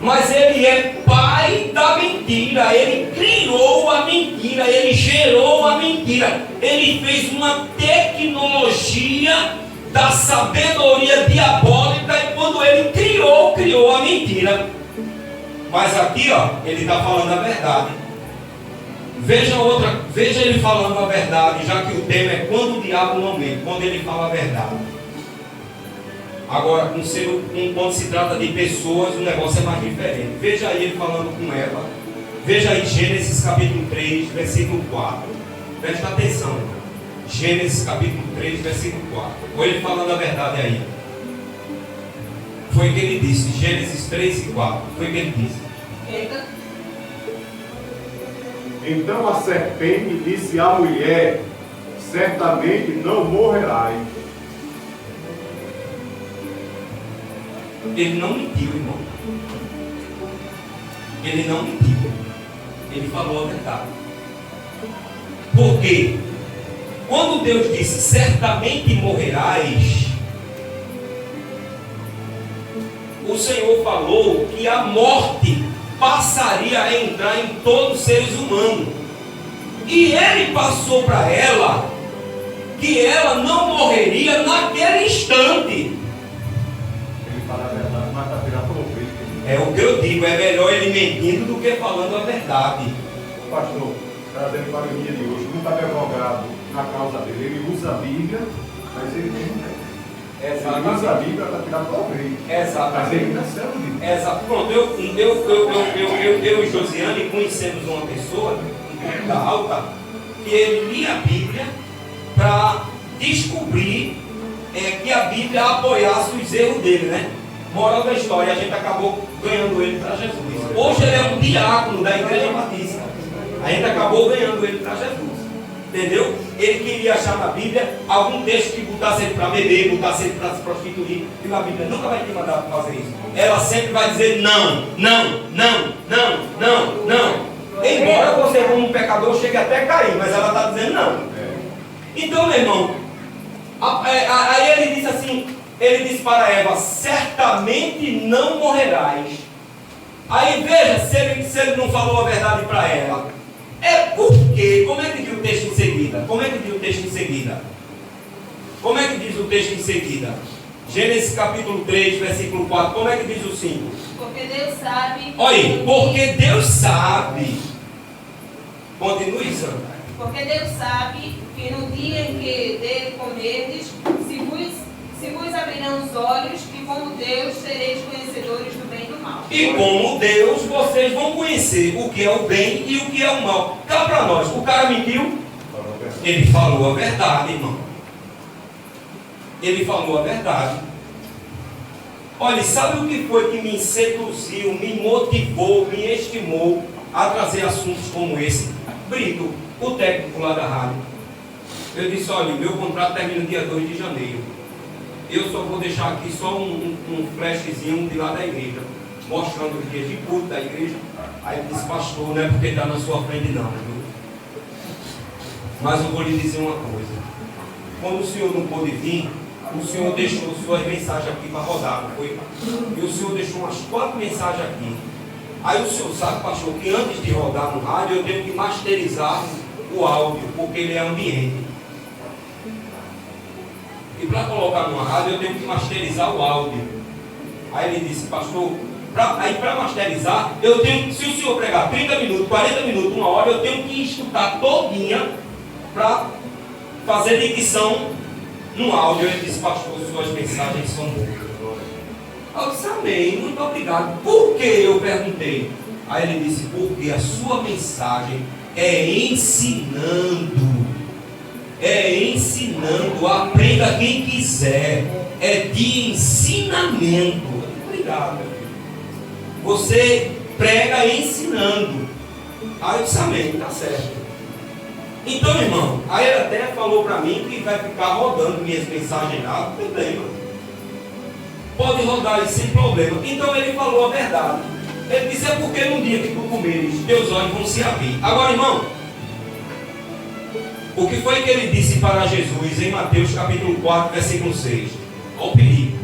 Mas ele é pai da mentira. Ele criou a mentira. Ele gerou a mentira. Ele fez uma tecnologia da sabedoria diabólica. E quando ele criou a mentira. Mas aqui, ó, ele está falando a verdade. Veja ele falando a verdade, já que o tema é quando o diabo não mente, quando ele fala a verdade. Agora, quando se trata de pessoas, o negócio é mais diferente. Veja aí ele falando com Eva. Veja aí Gênesis capítulo 3, versículo 4. Presta atenção. Gênesis capítulo 3, versículo 4. Ou ele falando a verdade aí. Foi o que ele disse. Gênesis 3 e 4. Foi o que ele disse. Então a serpente disse à mulher: certamente não morrerás. Ele não mentiu, irmão. Ele não mentiu. Ele falou a verdade. Por quê? Quando Deus disse certamente morrerás, o Senhor falou que a morte passaria a entrar em todos os seres humanos. E ele passou para ela que ela não morreria naquele instante. Ele fala a verdade, mas está tirando proveito. É o que eu digo, é melhor ele mentindo do que falando a verdade. Pastor, trazendo para o dia de hoje, nunca advogado na causa dele. Ele usa a Bíblia, mas ele não ele usa a Bíblia para tirar proveito. Mas ele não é servo de Deus. Exato. Pronto, eu e Josiane conhecemos uma pessoa um pouco da alta que ele lia a Bíblia para descobrir que a Bíblia apoiasse os erros dele, né? Moral da história, a gente acabou ganhando ele para Jesus. Hoje ele é um diácono da Igreja Batista. A gente acabou ganhando ele para Jesus. Entendeu? Ele queria achar na Bíblia algum texto que botasse ele para beber, botasse ele para se prostituir. E a Bíblia nunca vai te mandar para fazer isso. Ela sempre vai dizer não, não, não, não, não, não. Embora você, como um pecador, chegue até a cair, mas ela está dizendo não. Então, meu irmão, aí ele disse assim, ele disse para Eva, certamente não morrerás. Aí veja, se ele não falou a verdade para ela. É porque, como é que diz o texto em seguida? Como é que diz o texto em seguida? Como é que diz o texto em seguida? Gênesis capítulo 3, versículo 4, como é que diz o 5? Porque Deus sabe... Olha aí, porque Deus sabe. Continue, Sandra. Porque Deus sabe que no dia em que dele comerdes, se vos abrirão os olhos, e como Deus sereis conhecedores do bem e do mal. E como Deus, vocês vão conhecer o que é o bem e o que é o mal. Cá para nós, o cara mentiu? Ele falou a verdade, irmão. Ele falou a verdade. Olha, sabe o que foi que me seduziu, me motivou, me estimou a trazer assuntos como esse? Brito, o técnico lá da rádio. Eu disse, olha, meu contrato termina dia 2 de janeiro. Eu só vou deixar aqui só um flashzinho de lá da igreja, mostrando os dias de culto da igreja. Aí ele disse, pastor, não é porque está na sua frente não, viu? Mas eu vou lhe dizer uma coisa. Quando o senhor não pôde vir, o senhor deixou suas mensagens aqui para rodar, não foi? E o senhor deixou umas 4 mensagens aqui. Aí o senhor sabe, pastor, que antes de rodar no rádio, eu tenho que masterizar o áudio, porque ele é ambiente. E para colocar numa rádio, eu tenho que masterizar o áudio. Aí ele disse, pastor, para masterizar, eu tenho, se o senhor pregar 30 minutos, 40 minutos, 1 hora, eu tenho que escutar todinha para fazer dicção no áudio. Ele disse, pastor, suas mensagens são boas. Eu disse, amém, muito obrigado. Por que? Eu perguntei. Aí ele disse, porque a sua mensagem é ensinando. É ensinando, aprenda quem quiser. É de ensinamento. Obrigado, meu filho. Você prega ensinando. Aí eu disse, amém, tá certo. Então, irmão, aí ele até falou para mim que vai ficar rodando minhas mensagens lá, não tem problema. Pode rodar aí sem problema. Então ele falou a verdade. Ele disse, é porque no dia que tu comeres, teus olhos vão se abrir. Agora, irmão, o que foi que ele disse para Jesus em Mateus capítulo 4, versículo 6? Olha o perigo.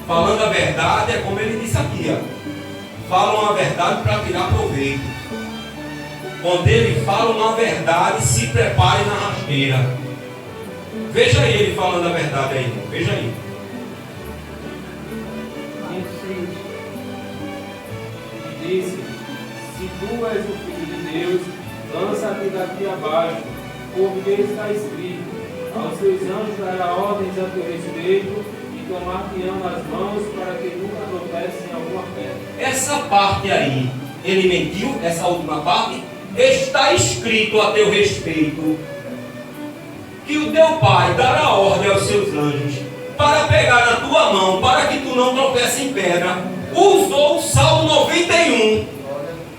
Falando a verdade, é como ele disse aqui, ó. Falam a verdade para tirar proveito. Quando ele fala uma verdade, se prepare na rasteira. Veja aí ele falando a verdade aí, irmão. Veja aí. E disse, se tu és o Filho de Deus, lança-te daqui abaixo, porque está escrito, aos seus anjos dará ordens a teu respeito, e tomar-te-ão nas mãos, para que nunca tropece em alguma pedra. Essa parte aí, ele mentiu, essa última parte, está escrito a teu respeito, que o teu Pai dará ordem aos seus anjos, para pegar na tua mão, para que tu não tropece em pedra. Usou o Salmo 91,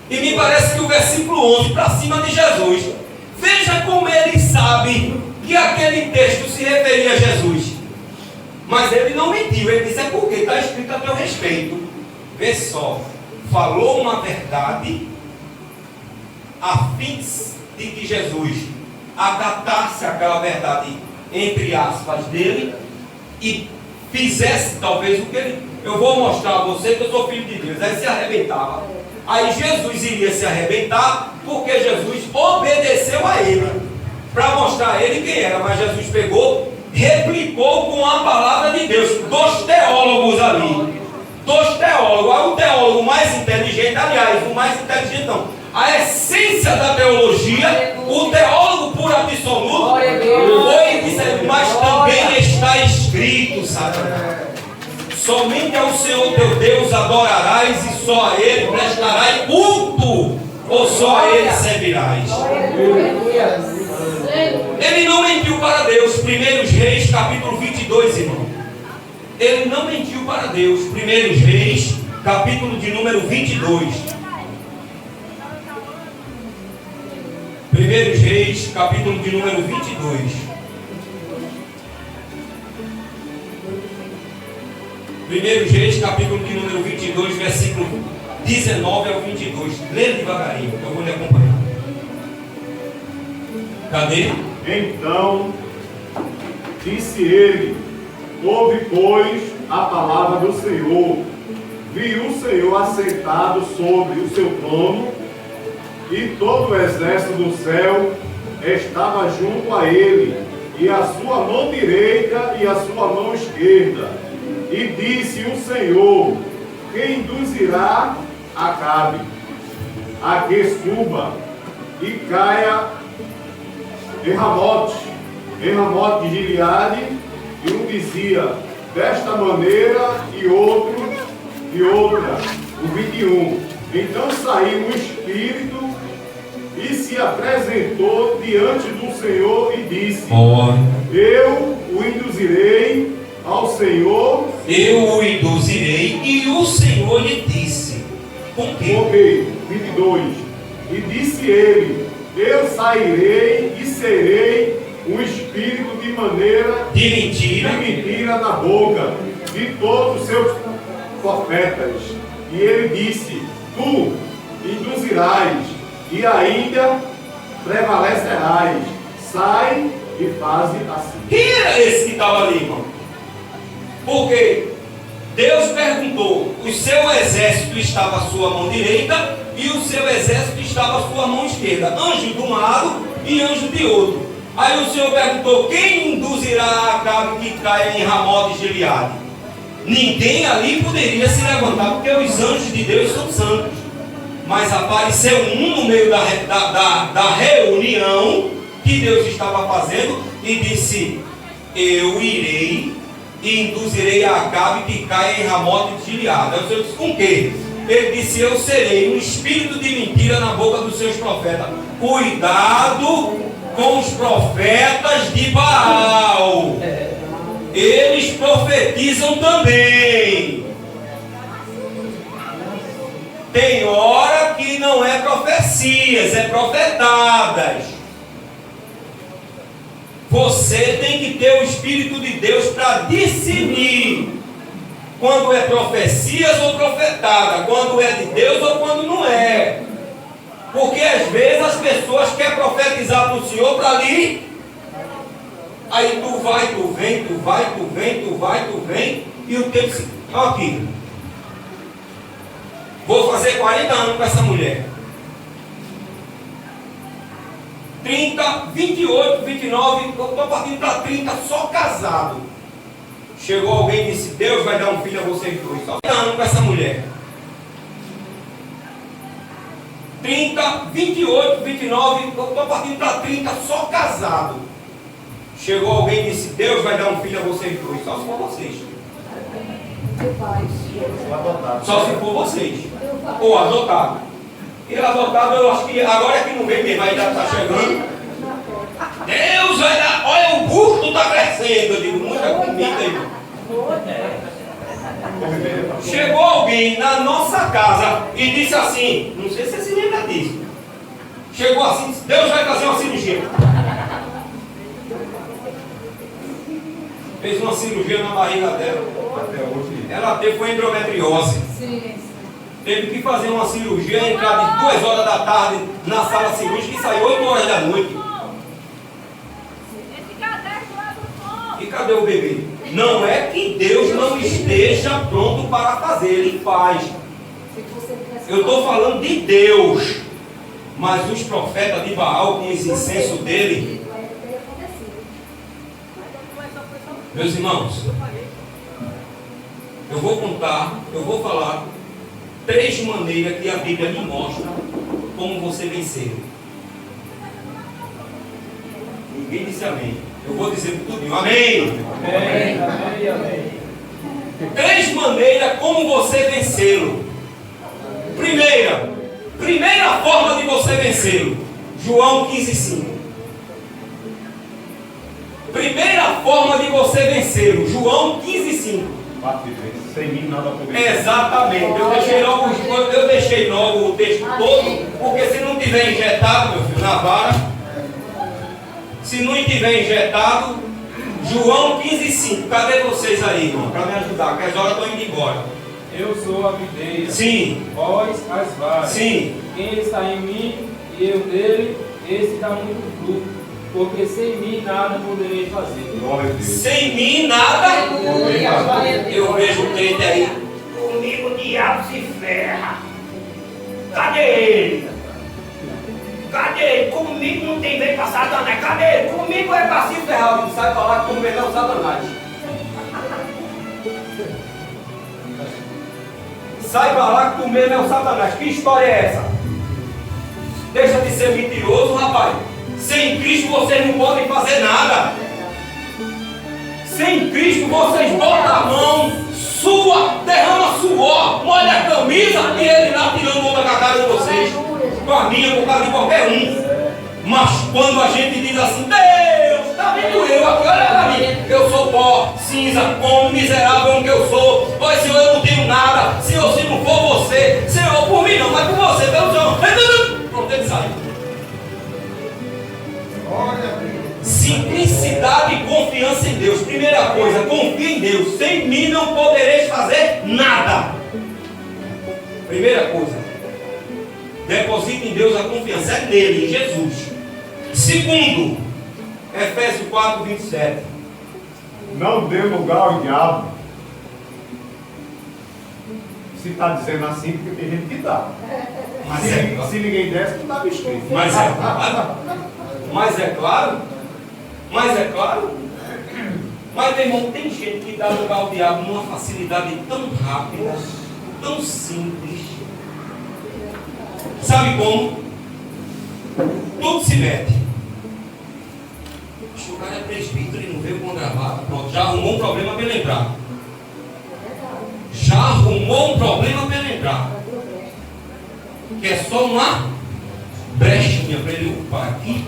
e me parece que o versículo 11, para cima de Jesus. Veja como ele sabe que aquele texto se referia a Jesus. Mas ele não mentiu, ele disse, é porque está escrito a teu respeito. Vê só, falou uma verdade, a fim de que Jesus acatasse aquela verdade, entre aspas, dele, e fizesse talvez o que ele... Eu vou mostrar a você que eu sou filho de Deus. Aí se arrebentava. Aí Jesus iria se arrebentar, porque Jesus obedeceu a ele, para mostrar a ele quem era. Mas Jesus pegou, replicou com a palavra de Deus. 2 teólogos ali. 2 teólogos. Aí o teólogo mais inteligente, aliás, o mais inteligente não, a essência da teologia, o teólogo por absoluto, foi e disse, mas também está escrito, Satanás. Somente ao Senhor teu Deus adorarás e só a Ele prestarás culto. ou só a ele servirás? Ele não mentiu para Deus. 1 Reis, capítulo 22, irmão. Ele não mentiu para Deus. 1 Reis, capítulo de número 22. 1 Reis, capítulo de número 22. 1 Reis, capítulo de número 22, versículo 19 ao 22. Lê devagarinho, eu vou lhe acompanhar. Cadê? Então disse ele: ouve, pois, a palavra do Senhor. Viu o Senhor assentado sobre o seu trono, e todo o exército do céu estava junto a ele, e a sua mão direita e a sua mão esquerda. E disse o Senhor: quem induzirá Acabe a que suba e caia em Ramote de Gileade? E um dizia desta maneira, e outro de outra. O 21. Então saiu o Espírito e se apresentou diante do Senhor e disse: eu o induzirei ao Senhor. Eu o induzirei, e o Senhor lhe disse: com quê? 22. E disse ele: eu sairei e serei um espírito de maneira de mentira na boca de todos os seus profetas. E ele disse: tu induzirás e ainda prevalecerás. Sai e faze assim. Quem era esse que estava ali, irmão? Porque Deus perguntou: o seu exército estava à sua mão direita e o seu exército estava à sua mão esquerda. Anjo de um lado e anjo de outro. Aí o Senhor perguntou: quem induzirá Acabe que caia em Ramote de Gileade? Ninguém ali poderia se levantar, porque os anjos de Deus são santos. Mas apareceu um no meio da reunião que Deus estava fazendo e disse: eu irei e induzirei a Acabe que caia em Ramote de Gileade. Aí o Senhor disse: com quê? Ele disse: eu serei um espírito de mentira na boca dos seus profetas. Cuidado com os profetas de Baal. Eles profetizam também. Tem hora que não é profecias, é profetadas. Você tem que ter o Espírito de Deus para discernir quando é profecias ou profetada, quando é de Deus ou quando não é. Porque às vezes as pessoas querem profetizar para o Senhor para ali. Aí tu vai, tu vem, tu vai, tu vem, tu vai, tu vem. E o tempo se... Olha aqui. Vou fazer 40 anos com essa mulher. 30, 28, 29, eu estou partindo para 30, só casado. Chegou alguém e disse: Deus vai dar um filho a vocês dois. Só 40 anos com essa mulher. 30, 28, 29, eu estou partindo para 30, só casado. Chegou alguém e disse: Deus vai dar um filho a vocês dois. Só se for vocês. Só se for vocês. Ou adotado. E adotado, eu acho que agora é que não vem mesmo, a idade está chegando. Deus vai dar, olha, o busto está crescendo. Eu digo: muita comida, irmão. Chegou alguém na nossa casa e disse assim, não sei se você se lembra disso. Chegou assim, disse: Deus vai fazer uma cirurgia. Fez uma cirurgia na barriga dela. Ela foi endometriose. Teve que fazer uma cirurgia, entrar de 2 horas da tarde na sala cirúrgica e sair 8 horas da noite. E cadê o bebê? Não é que Deus não esteja pronto para fazer, Ele faz. Eu estou falando de Deus. Mas os profetas de Baal, com esse incenso dele, meus irmãos, eu vou contar, eu vou falar 3 maneiras que a Bíblia me mostra como você vencer. Ninguém disse amém. Eu vou dizer tudo. Amém. Amém. Amém. Amém. 3 maneiras como você vencê-lo. Primeira forma de vencê-lo? João 15,5. Primeira forma de você vencê-lo, João 15,5. Sem mim nada poderia. Exatamente. Eu deixei logo o texto todo, porque se não tiver injetado, meu filho, na vara, se não tiver injetado, João 15,5. Cadê vocês aí, irmão? Para me ajudar, que as horas estão indo embora. Eu sou a videira, Sim. vós as varas. Sim. Quem está em mim e eu nele, esse dá muito fruto, porque sem mim nada poderei fazer. Glória a Deus. Sem mim nada. Aleluia, glória a Deus. Eu vejo o crente aí. Comigo o diabo se ferra. Cadê ele? Cadê ele? Comigo não tem vez pra Satanás. Cadê ele? Comigo é pra se ferrar. Não sai falar que tu não o Satanás. Sai pra lá que tu mesmo é o Satanás. Que história é essa? Deixa de ser mentiroso, rapaz. Sem Cristo vocês não podem fazer nada. Sem Cristo vocês botam a mão, sua, derrama suor, molha a camisa e ele lá tirando onda com a cara de vocês. Com a minha, por causa de qualquer um. Mas quando a gente diz assim, Deus, tá vendo eu aqui, olha pra mim, eu sou pó, cinza, como miserável que eu sou, pois Senhor, eu não tenho nada, Senhor, se não for você, Senhor, por mim não, mas por você, pelo Senhor, pronto, ele sai. Simplicidade e confiança em Deus. Primeira coisa, confia em Deus, sem mim não podereis fazer nada. Primeira coisa, deposite em Deus a confiança, é nele, em Jesus. Segundo, Efésios 4, 27. Não dê lugar ao diabo. Se está dizendo assim, porque tem gente que dá. Se ninguém desse, não dava escrito. Mas é claro. Mas é claro. Mas, meu irmão, tem gente que dá lugar ao diabo numa facilidade tão rápida, tão simples. Sabe como? Tudo se mete. O cara é presbítero e não veio com gravata. Pronto, já arrumou um problema para ele entrar. Que é só uma brechinha para ele ocupar aqui.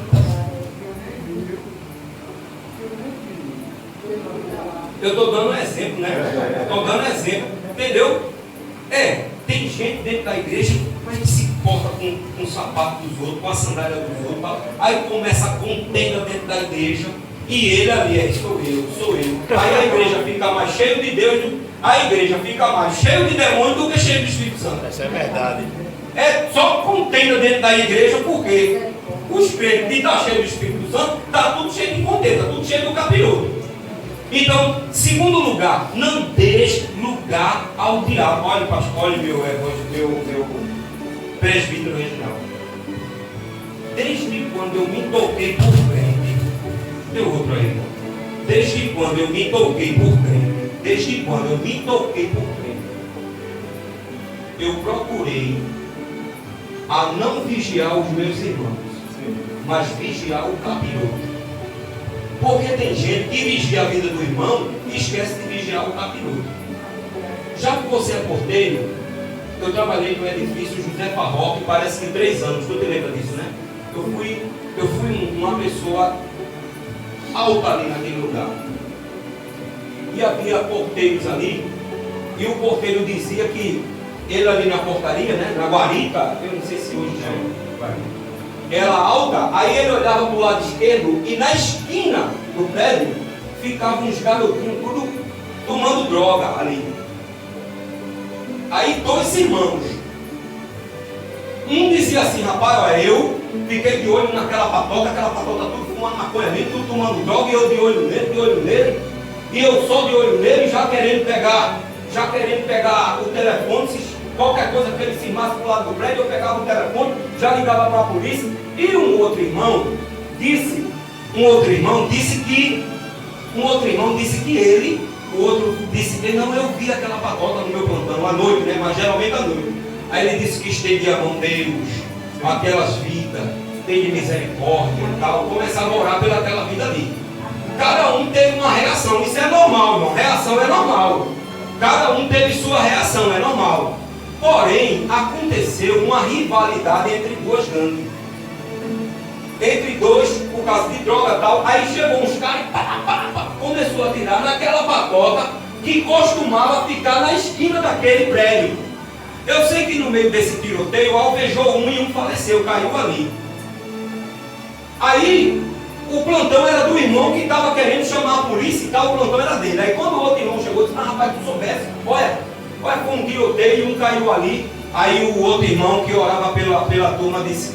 Eu estou dando um exemplo, né? Estou dando um exemplo. Entendeu? Tem gente dentro da igreja, mas que se corta com o sapato dos outros, com a sandália dos outros. Aí começa a contenda dentro da igreja. E ele ali sou eu. Aí a igreja fica mais cheia de Deus, a igreja fica mais cheia de demônio do que cheia do Espírito Santo. Isso é verdade. É só contenda dentro da igreja, porque os crentes que estão cheios do Espírito Santo, está tudo cheio de contenda, tudo cheio do capiroto. Então, segundo lugar, não deixe lugar ao diabo. Olha, pastor, olha meu presbítero regional. Desde quando eu me toquei por crente, deu outro aí, irmão. Desde quando eu me toquei por crente, eu procurei a não vigiar os meus irmãos, mas vigiar o capiroto. Porque tem gente que vigia a vida do irmão e esquece de vigiar o capiroto. Já que você é porteiro, eu trabalhei no edifício José Farroque, parece que 3 anos, tu te lembra disso, né? Eu fui uma pessoa alta ali naquele lugar. E havia porteiros ali, e o porteiro dizia que ele ali na portaria, né, na guarita, eu não sei se hoje já era alta, aí ele olhava para o lado esquerdo e na esquina do prédio ficavam uns garotinhos tudo tomando droga ali. Aí 2 irmãos, um dizia assim, rapaz, olha, eu fiquei de olho naquela patota tudo fumando maconha ali, tudo tomando droga, e eu de olho nele, e eu só de olho nele, já querendo pegar o telefone, se qualquer coisa que ele se masse para o lado do prédio, eu pegava o telefone, já ligava para a polícia. E um outro irmão disse que ele, o outro disse que não, eu vi aquela patota no meu plantão à noite, né? Mas geralmente à noite. Aí ele disse que estendia a mão Deus, aquelas vidas, tem de misericórdia e tal, começava a orar pelaquela vida ali. Cada um teve uma reação, isso é normal, irmão, reação é normal. Cada um teve sua reação, é normal. Porém, aconteceu uma rivalidade entre 2 gangues. entre dois, por causa de droga e tal. Aí chegou uns caras e começou a tirar naquela patota que costumava ficar na esquina daquele prédio. Eu sei que no meio desse tiroteio alvejou um e um faleceu, caiu ali. Aí o plantão era do irmão que estava querendo chamar a polícia e tal, o plantão era dele. Aí quando o outro irmão chegou, disse: rapaz, tu soubesse, olha, foi um tiroteio e um caiu ali. Aí o outro irmão que orava pela turma disse: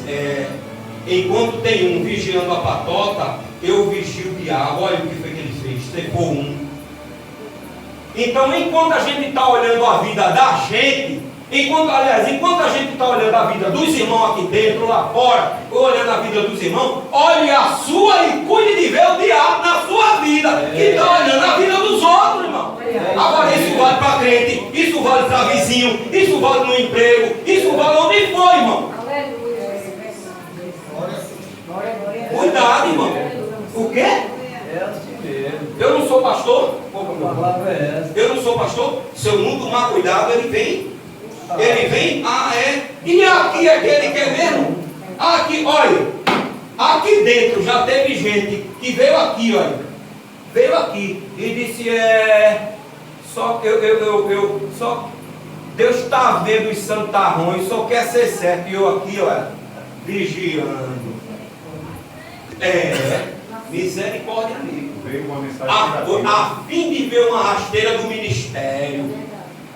enquanto tem um vigiando a patota, eu vigio o diabo. Olha o que foi que ele fez, secou um. Então, enquanto a gente está olhando a vida da gente, enquanto a gente está olhando a vida dos irmãos aqui dentro, lá fora, olhando a vida dos irmãos, olhe a sua e cuide de ver o diabo na sua vida, que está olhando a vida dos outros, irmão. Agora, isso vale para crente, isso vale para vizinho, isso vale no emprego, isso vale onde for, irmão. Cuidado, irmão. O quê? Eu não sou pastor? Eu não sou pastor? Se eu não tomar cuidado, ele vem. Ele vem, e aqui é que ele quer mesmo? Aqui, olha, aqui dentro já teve gente que veio aqui, olha, veio aqui e disse: só Deus está vendo os santarrões, só quer ser certo, e eu aqui, olha, vigiando. Misericórdia, amigo. Veio uma mensagem A fim de ver uma rasteira do ministério,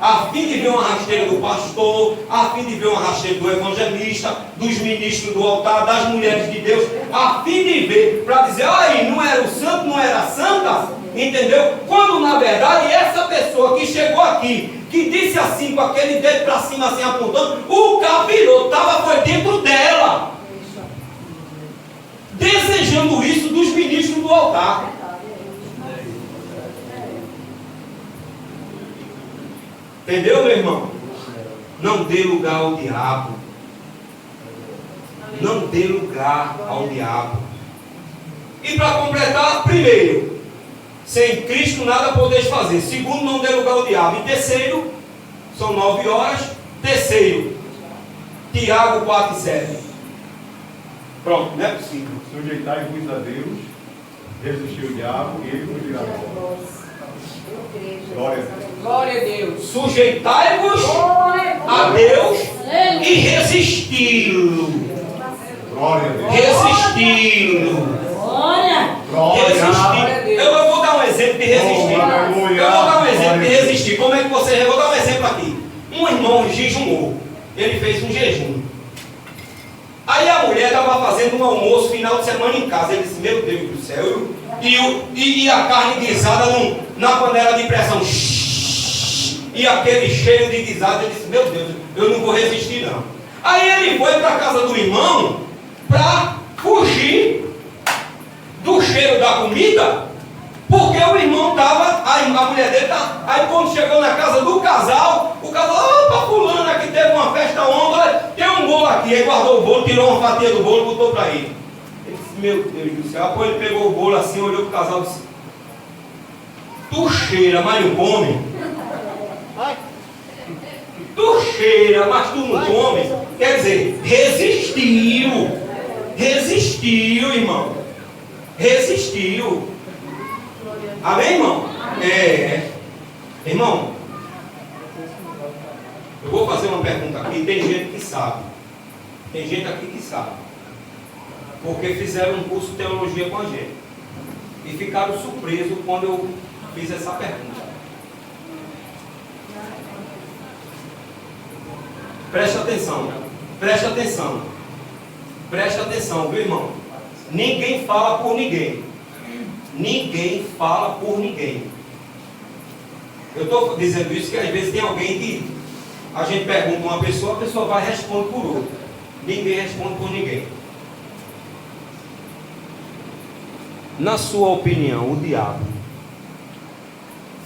a fim de ver uma rasteira do pastor, a fim de ver uma rasteira do evangelista, dos ministros do altar, das mulheres de Deus, a fim de ver, para dizer: aí, não era o santo, não era a santa, entendeu? Quando na verdade essa pessoa que chegou aqui, que disse assim, com aquele dedo para cima, assim apontando, o capiroto foi dentro dela, desejando isso dos ministros do altar. Entendeu, meu irmão? Não dê lugar ao diabo. Não dê lugar ao diabo. E para completar, primeiro, sem Cristo nada podeis fazer. Segundo, não dê lugar ao diabo. E terceiro, são 9 horas. Terceiro, Tiago 4:7. Pronto, não é possível. Sujeitai-vos a Deus, resistir o diabo e ele fugirá de vós. Glória a Deus. Glória a Deus. Sujeitai-vos a Deus e resisti-lo. Glória a Deus. Resisti-lo. Resistir. Eu vou dar um exemplo de resistir. Eu vou dar um exemplo de resistir. Como é que você... Eu vou dar um exemplo aqui. Um irmão jejumou. Ele fez um jejum. Aí a mulher estava fazendo um almoço final de semana em casa. Ele disse: meu Deus do céu. E a carne guisada na panela de pressão. E aquele cheiro de guisada. Ele disse: meu Deus, eu não vou resistir não. Aí ele foi para a casa do irmão para fugir do cheiro da comida, porque o irmão estava, a mulher dele estava. Aí quando chegou na casa do casal, o casal: opa, fulano, aqui teve uma festa ontem, olha, tem um bolo aqui. Aí guardou o bolo, tirou uma fatia do bolo e botou para ele. Ele disse: meu Deus do céu. Depois ele pegou o bolo assim, olhou para o casal e disse: tu cheira, mas não come. Tu cheira, mas tu não come. Quer dizer, resistiu. Resistiu, irmão. Resistiu. Amém, irmão? Irmão, eu vou fazer uma pergunta aqui. Tem gente que sabe. Tem gente aqui que sabe. Porque fizeram um curso de teologia com a gente. E ficaram surpresos quando eu fiz essa pergunta. Preste atenção. Preste atenção. Preste atenção, viu, irmão? Ninguém fala por ninguém. Ninguém fala por ninguém. Eu estou dizendo isso que às vezes tem alguém que a gente pergunta uma pessoa, a pessoa vai e responde por outra. Ninguém responde por ninguém. Na sua opinião, o diabo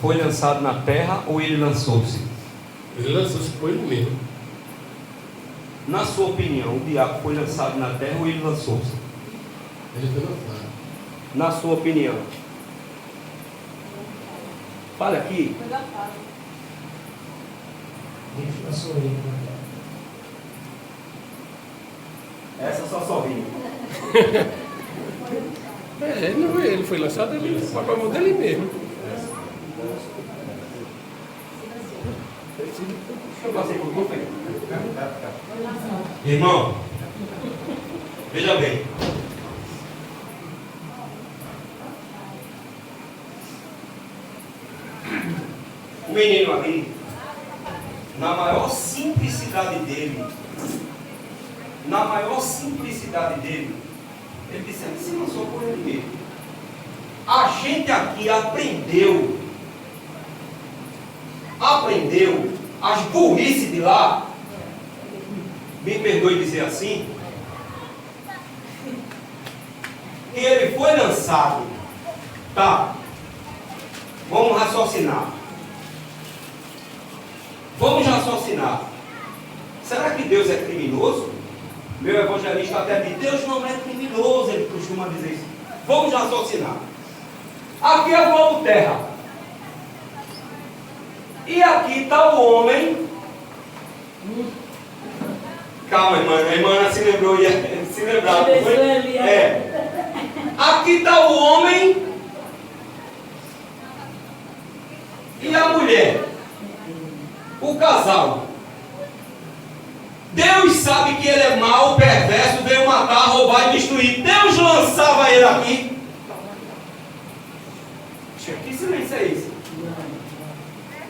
foi lançado na terra ou ele lançou-se? Ele lançou-se por ele mesmo. Na sua opinião, o diabo foi lançado na terra ou ele lançou-se? Ele foi lançado. Na sua opinião. Fala aqui. Essa só sorrindo. Ele foi lançado ali, foi para a mão dele mesmo. Eu passei por tudo, foi? Irmão, veja bem. O menino ali, na maior simplicidade dele, ele disse, ele se lançou por ele mesmo. A gente aqui aprendeu as burrices de lá, me perdoe dizer assim, e ele foi lançado. Tá, vamos raciocinar. Será que Deus é criminoso? Meu evangelista até diz, Deus não é criminoso, ele costuma dizer isso. Vamos raciocinar. Aqui é o globo terra. E aqui está o homem. Calma, irmã. A irmã se lembrou, ia se lembrar. Aqui está o homem e a mulher. O casal. Deus sabe que ele é mau, perverso, veio matar, roubar e destruir. Deus lançava ele aqui. Que silêncio é esse?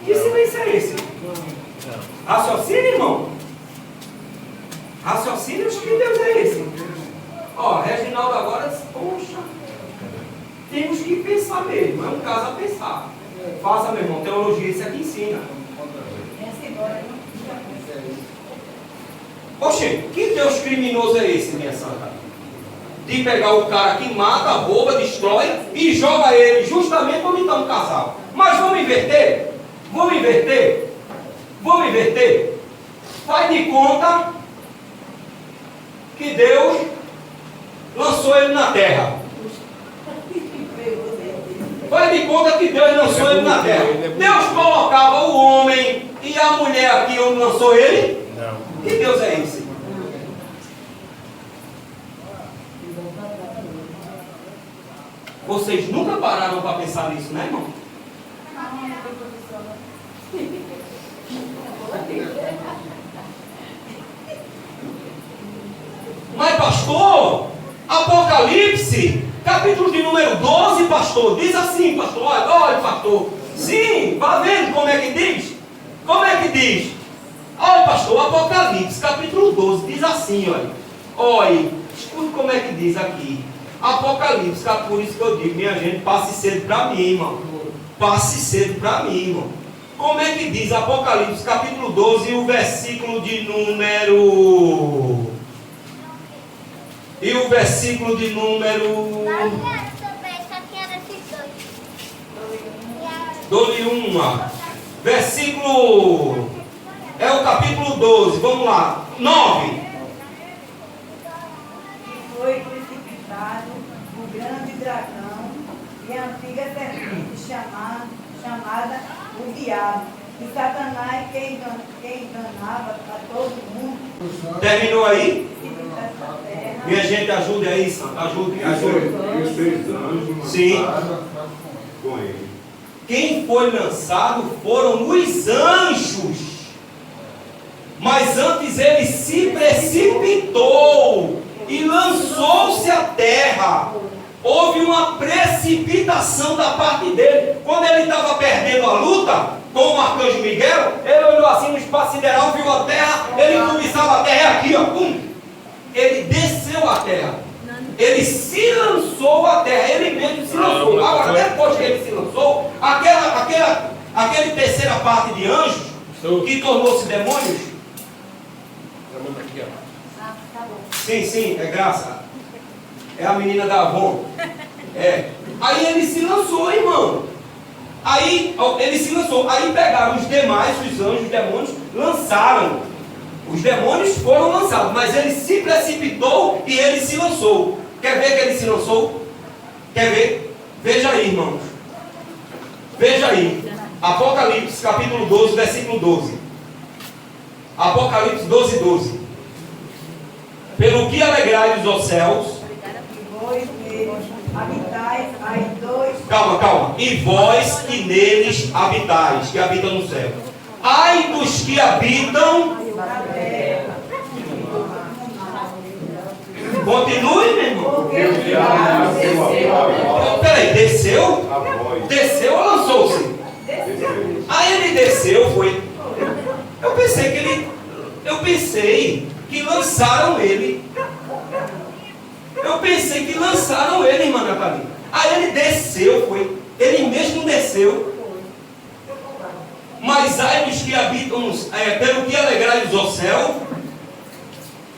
Que silêncio é esse? Raciocínio, irmão? Raciocínio, que Deus é esse? Ó, Reginaldo agora, poxa, temos que pensar mesmo, é um caso a pensar. Faça, meu irmão, teologia, isso aqui ensina. Oxe, que Deus criminoso é esse, minha santa? De pegar o cara que mata, rouba, destrói e joga ele justamente onde está um casal. Mas vamos inverter? Faz de conta que Deus lançou ele na terra. Deus colocava o homem e a mulher aqui onde lançou ele. Não. Que Deus é esse? Vocês nunca pararam para pensar nisso, né, irmão? Mas, pastor, Apocalipse, capítulo de número 12, pastor, diz assim, pastor, olha, pastor. Sim, vá vendo como é que diz. Olha, pastor, Apocalipse, capítulo 12, diz assim, olha, escute como é que diz aqui. Apocalipse, por isso que eu digo, minha gente, passe cedo para mim, irmão. Como é que diz Apocalipse, capítulo 12, o versículo de número... Dou-lhe uma. Versículo... É o capítulo 12, vamos lá. 9. Foi crucificado o grande dragão e a antiga serpente chamada o diabo, e Satanás que enganava a todo mundo. Terminou aí? Dessa terra. Minha gente, ajude aí, santo. Ajude. E os 3 anjos Sim. lançaram com ele. Quem foi lançado foram os anjos. Mas antes ele se precipitou e lançou-se à terra. Houve uma precipitação da parte dele. Quando ele estava perdendo a luta com o arcanjo Miguel, ele olhou assim no espaço sideral, viu a terra, ele cobiçava a terra aqui, ó, pum. Ele desceu a terra. Ele se lançou à terra, ele mesmo se lançou. Agora, depois que ele se lançou, aquela terceira parte de anjos, que tornou-se demônios. Sim, é graça. É a menina da Avon. Aí ele se lançou, irmão. Aí pegaram os demais, os anjos, os demônios, lançaram. Os demônios foram lançados, mas ele se precipitou e ele se lançou. Quer ver que ele se lançou? Quer ver? Veja aí, irmãos. Veja aí. Apocalipse, capítulo 12, versículo 12. Apocalipse 12, 12. Pelo que alegrai-vos, ó céus, habitais, aí dois. Calma. E vós que neles habitais, que habitam no céu. Ai dos que habitam. Na terra. Continue, meu irmão. Porque o diabo desceu. Peraí, desceu? A voz. Desceu ou lançou-se? Aí ele desceu, foi. Eu pensei que lançaram ele. Irmã Natalina. Aí ele desceu, foi. Ele mesmo desceu. Mas ai dos que habitam, pelo que alegrai-vos ao céu,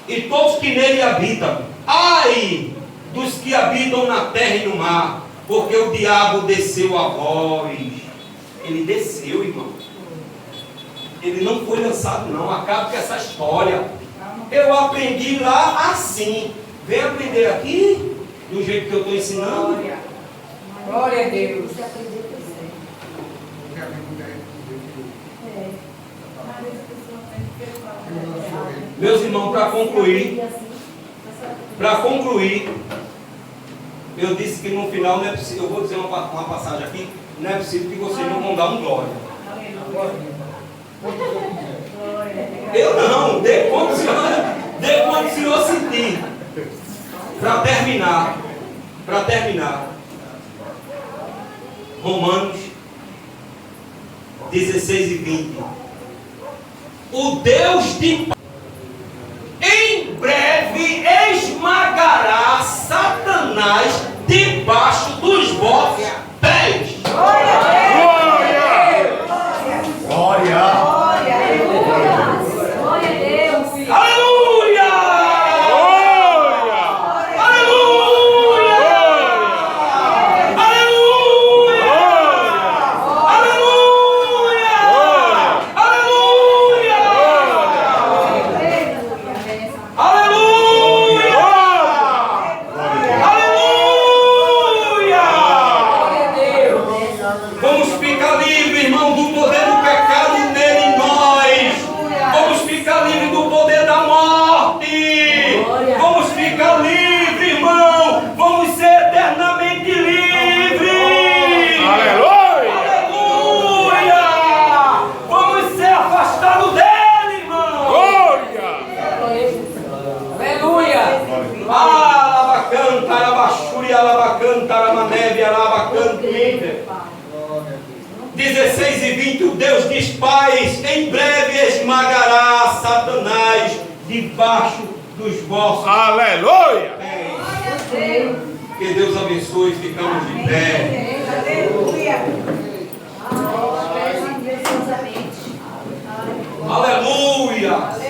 e todos que nele habitam. Ai dos que habitam na terra e no mar, porque o diabo desceu a vós. Ele desceu, irmão. Ele não foi lançado, não. Acaba com essa história. Eu aprendi lá assim. Vem aprender aqui, do jeito que eu estou ensinando. Glória a Deus. Meus irmãos, para concluir, eu disse que no final não é possível, eu vou dizer uma passagem aqui, não é possível que vocês não vão dar um glória. Eu não, dê quanto o senhor sentir. Para terminar, Romanos 16 e 20. O Deus de paz em breve esmagará Satanás debaixo dos vossos pés. Glória! Aleluia! Vamos ficar livres, irmão, do poder do pecado nele em nós. Vamos ficar livres do poder da morte. Vamos ficar livres, irmão. Vamos ser eternamente livres. Aleluia! Aleluia! Vamos ser afastados dele, irmão. Glória! Aleluia. Alabacanta, alabachuri, alabacanta, alamaneve, alabacanta, 16 e 20, o Deus diz paz, em breve esmagará Satanás debaixo dos vossos Aleluia! pés. Que Deus abençoe, ficamos de pé. Aleluia. Aleluia!